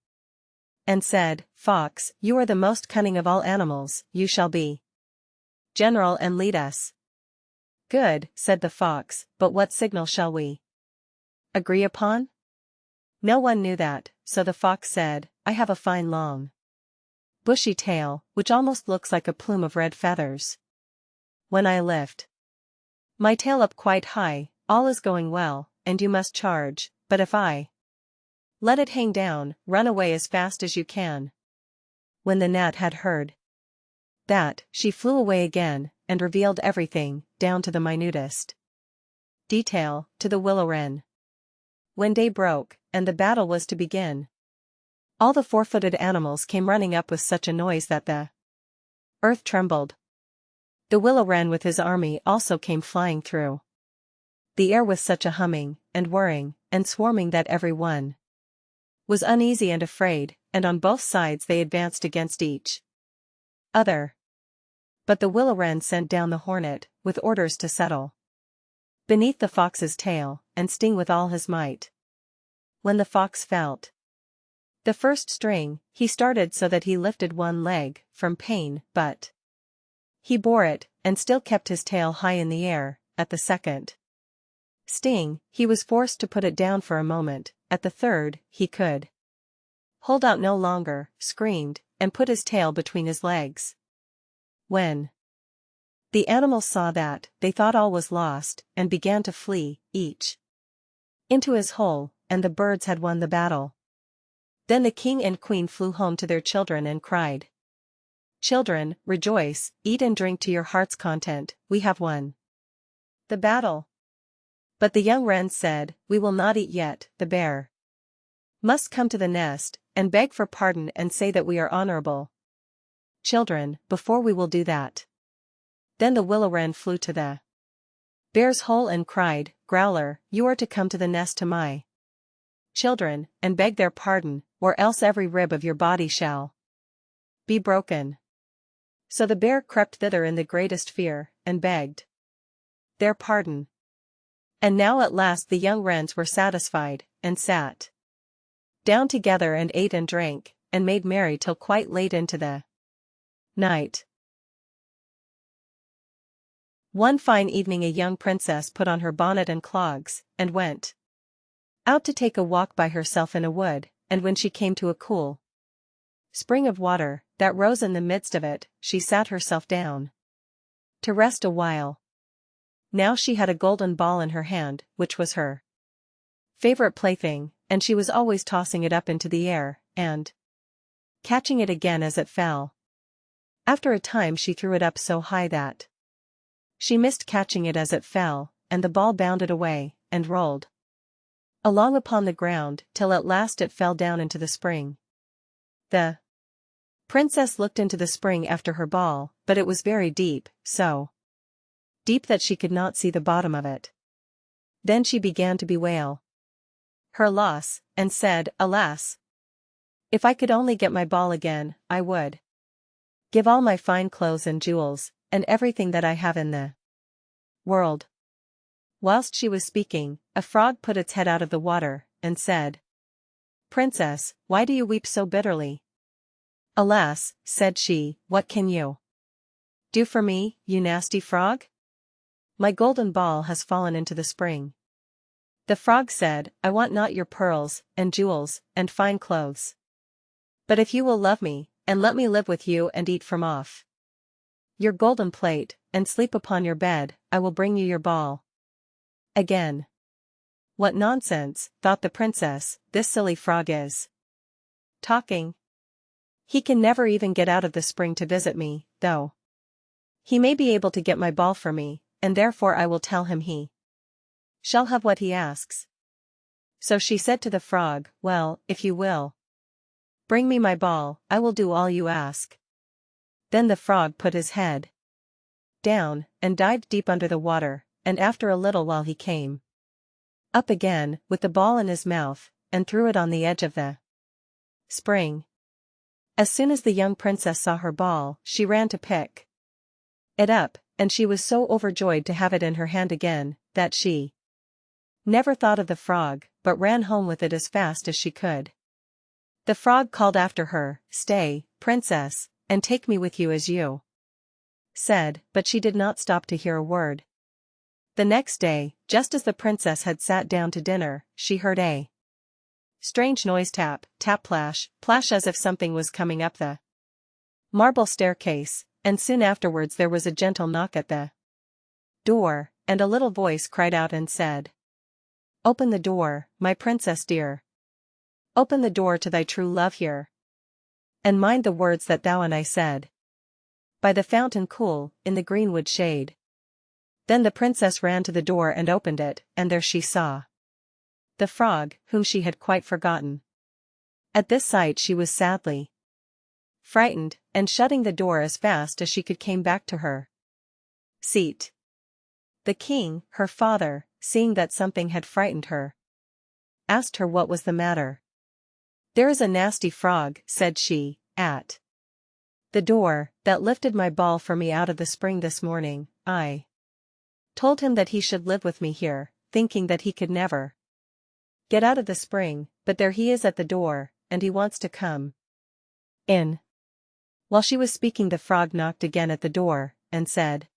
and said, "Fox, you are the most cunning of all animals, you shall be general and lead us." "Good," said the fox, "but what signal shall we agree upon?" No one knew that, so the fox said, "I have a fine long, bushy tail, which almost looks like a plume of red feathers. When I lift my tail up quite high, all is going well, and you must charge, but if I let it hang down, run away as fast as you can." When the gnat had heard that, she flew away again, and revealed everything, down to the minutest detail, to the willow wren. When day broke, and the battle was to begin, all the 4-footed animals came running up with such a noise that the earth trembled. The willow wren with his army also came flying through the air with such a humming, and whirring, and swarming that every one was uneasy and afraid, and on both sides they advanced against each other. But the willow wren sent down the hornet, with orders to settle beneath the fox's tail, and sting with all his might. When the fox felt the first sting, he started so that he lifted one leg, from pain, but he bore it, and still kept his tail high in the air. At the second sting, he was forced to put it down for a moment. At the third, he could hold out no longer, screamed, and put his tail between his legs. When the animals saw that, they thought all was lost, and began to flee, each into his hole, and the birds had won the battle. Then the king and queen flew home to their children and cried, "Children, rejoice, eat and drink to your heart's content, we have won the battle." But the young wrens said, "We will not eat yet. The bear must come to the nest, and beg for pardon and say that we are honorable children, before we will do that." Then the willow wren flew to the bear's hole and cried, "Growler, you are to come to the nest to my children, and beg their pardon, or else every rib of your body shall be broken." So the bear crept thither in the greatest fear, and begged their pardon. And now at last the young wrens were satisfied, and sat down together and ate and drank, and made merry till quite late into the night. One fine evening a young princess put on her bonnet and clogs, and went out to take a walk by herself in a wood, and when she came to a cool spring of water that rose in the midst of it, she sat herself down to rest a while. Now she had a golden ball in her hand, which was her favorite plaything, and she was always tossing it up into the air, and catching it again as it fell. After a time she threw it up so high that she missed catching it as it fell, and the ball bounded away, and rolled along upon the ground, till at last it fell down into the spring. The princess looked into the spring after her ball, but it was very deep, so deep that she could not see the bottom of it. Then she began to bewail her loss, and said, "Alas! If I could only get my ball again, I would give all my fine clothes and jewels, and everything that I have in the world." Whilst she was speaking, a frog put its head out of the water, and said, "Princess, why do you weep so bitterly?" "Alas," said she, "what can you do for me, you nasty frog? My golden ball has fallen into the spring." The frog said, "I want not your pearls, and jewels, and fine clothes. But if you will love me, and let me live with you and eat from off your golden plate, and sleep upon your bed, I will bring you your ball again." "What nonsense," thought the princess, "this silly frog is talking. He can never even get out of the spring to visit me, though he may be able to get my ball for me, and therefore I will tell him he shall have what he asks." So she said to the frog, "Well, if you will bring me my ball, I will do all you ask." Then the frog put his head down, and dived deep under the water, and after a little while he came up again, with the ball in his mouth, and threw it on the edge of the spring. As soon as the young princess saw her ball, she ran to pick it up, and she was so overjoyed to have it in her hand again, that she never thought of the frog, but ran home with it as fast as she could. The frog called after her, "Stay, princess, and take me with you as you said," but she did not stop to hear a word. The next day, just as the princess had sat down to dinner, she heard a strange noise: tap, tap, plash, plash, as if something was coming up the marble staircase, and soon afterwards there was a gentle knock at the door, and a little voice cried out and said, "Open the door, my princess dear. Open the door to thy true love here. And mind the words that thou and I said, by the fountain cool, in the greenwood shade." Then the princess ran to the door and opened it, and there she saw the frog, whom she had quite forgotten. At this sight she was sadly frightened, and shutting the door as fast as she could came back to her seat. The king, her father, seeing that something had frightened her, asked her what was the matter. "There is a nasty frog," said she, "at the door, that lifted my ball for me out of the spring this morning. I told him that he should live with me here, thinking that he could never get out of the spring, but there he is at the door, and he wants to come in." While she was speaking the frog knocked again at the door, and said,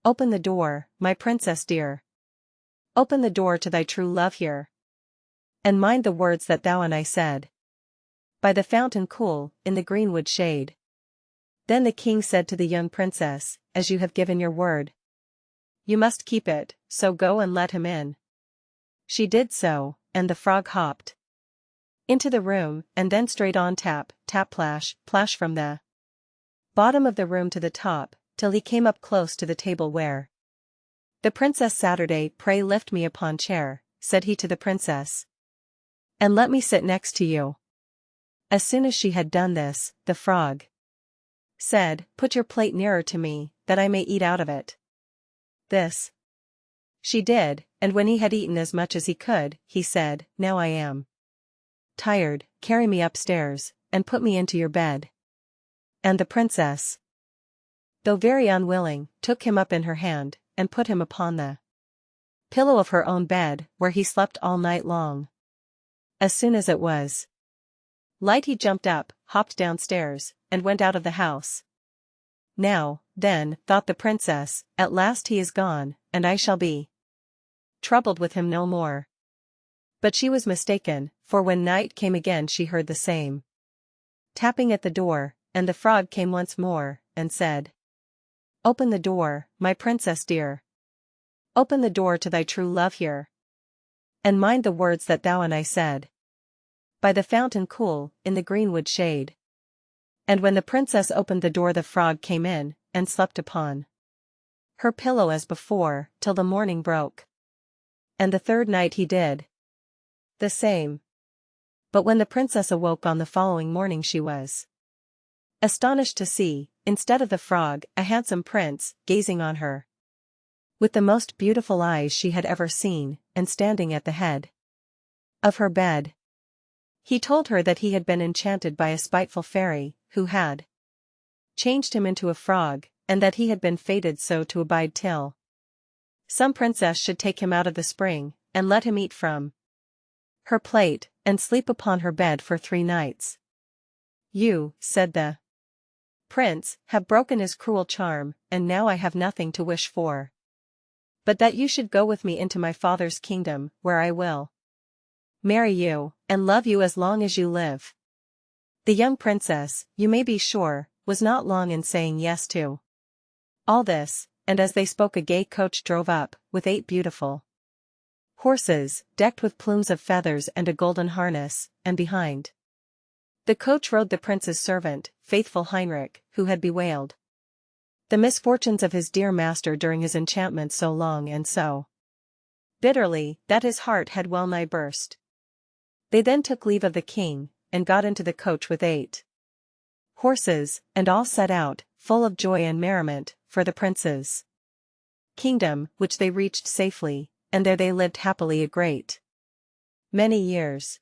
"Open the door, my princess dear. Open the door to thy true love here. And mind the words that thou and I said, by the fountain cool, in the greenwood shade." Then the king said to the young princess, "As you have given your word, you must keep it, so go and let him in." She did so, and the frog hopped into the room, and then straight on tap, tap, plash, plash, from the bottom of the room to the top, till he came up close to the table where the princess Saturday. "Pray lift me upon chair," said he to the princess, "and let me sit next to you." As soon as she had done this, the frog said, "Put your plate nearer to me, that I may eat out of it." This she did, and when he had eaten as much as he could, he said, "Now I am tired, carry me upstairs, and put me into your bed." And the princess, though very unwilling, took him up in her hand, and put him upon the pillow of her own bed, where he slept all night long. As soon as it was light he jumped up, hopped downstairs, and went out of the house. Now, then, thought the princess, at last he is gone, and I shall be troubled with him no more. But she was mistaken, for when night came again she heard the same tapping at the door, and the frog came once more, and said, "Open the door, my princess dear. Open the door to thy true love here. And mind the words that thou and I said by the fountain cool, in the greenwood shade." And when the princess opened the door the frog came in, and slept upon her pillow as before, till the morning broke. And the third night he did the same. But when the princess awoke on the following morning she was astonished to see, instead of the frog, a handsome prince, gazing on her with the most beautiful eyes she had ever seen, and standing at the head of her bed. He told her that he had been enchanted by a spiteful fairy, who had changed him into a frog, and that he had been fated so to abide till some princess should take him out of the spring, and let him eat from her plate, and sleep upon her bed for 3 nights. "You," said the prince, "have broken his cruel charm, and now I have nothing to wish for but that you should go with me into my father's kingdom, where I will marry you, and love you as long as you live." The young princess, you may be sure, was not long in saying yes to all this, and as they spoke a gay coach drove up, with 8 beautiful horses, decked with plumes of feathers and a golden harness, and behind the coach rode the prince's servant, faithful Heinrich, who had bewailed the misfortunes of his dear master during his enchantment so long and so bitterly, that his heart had well nigh burst. They then took leave of the king, and got into the coach with 8 horses, and all set out, full of joy and merriment, for the prince's kingdom, which they reached safely, and there they lived happily a great many years.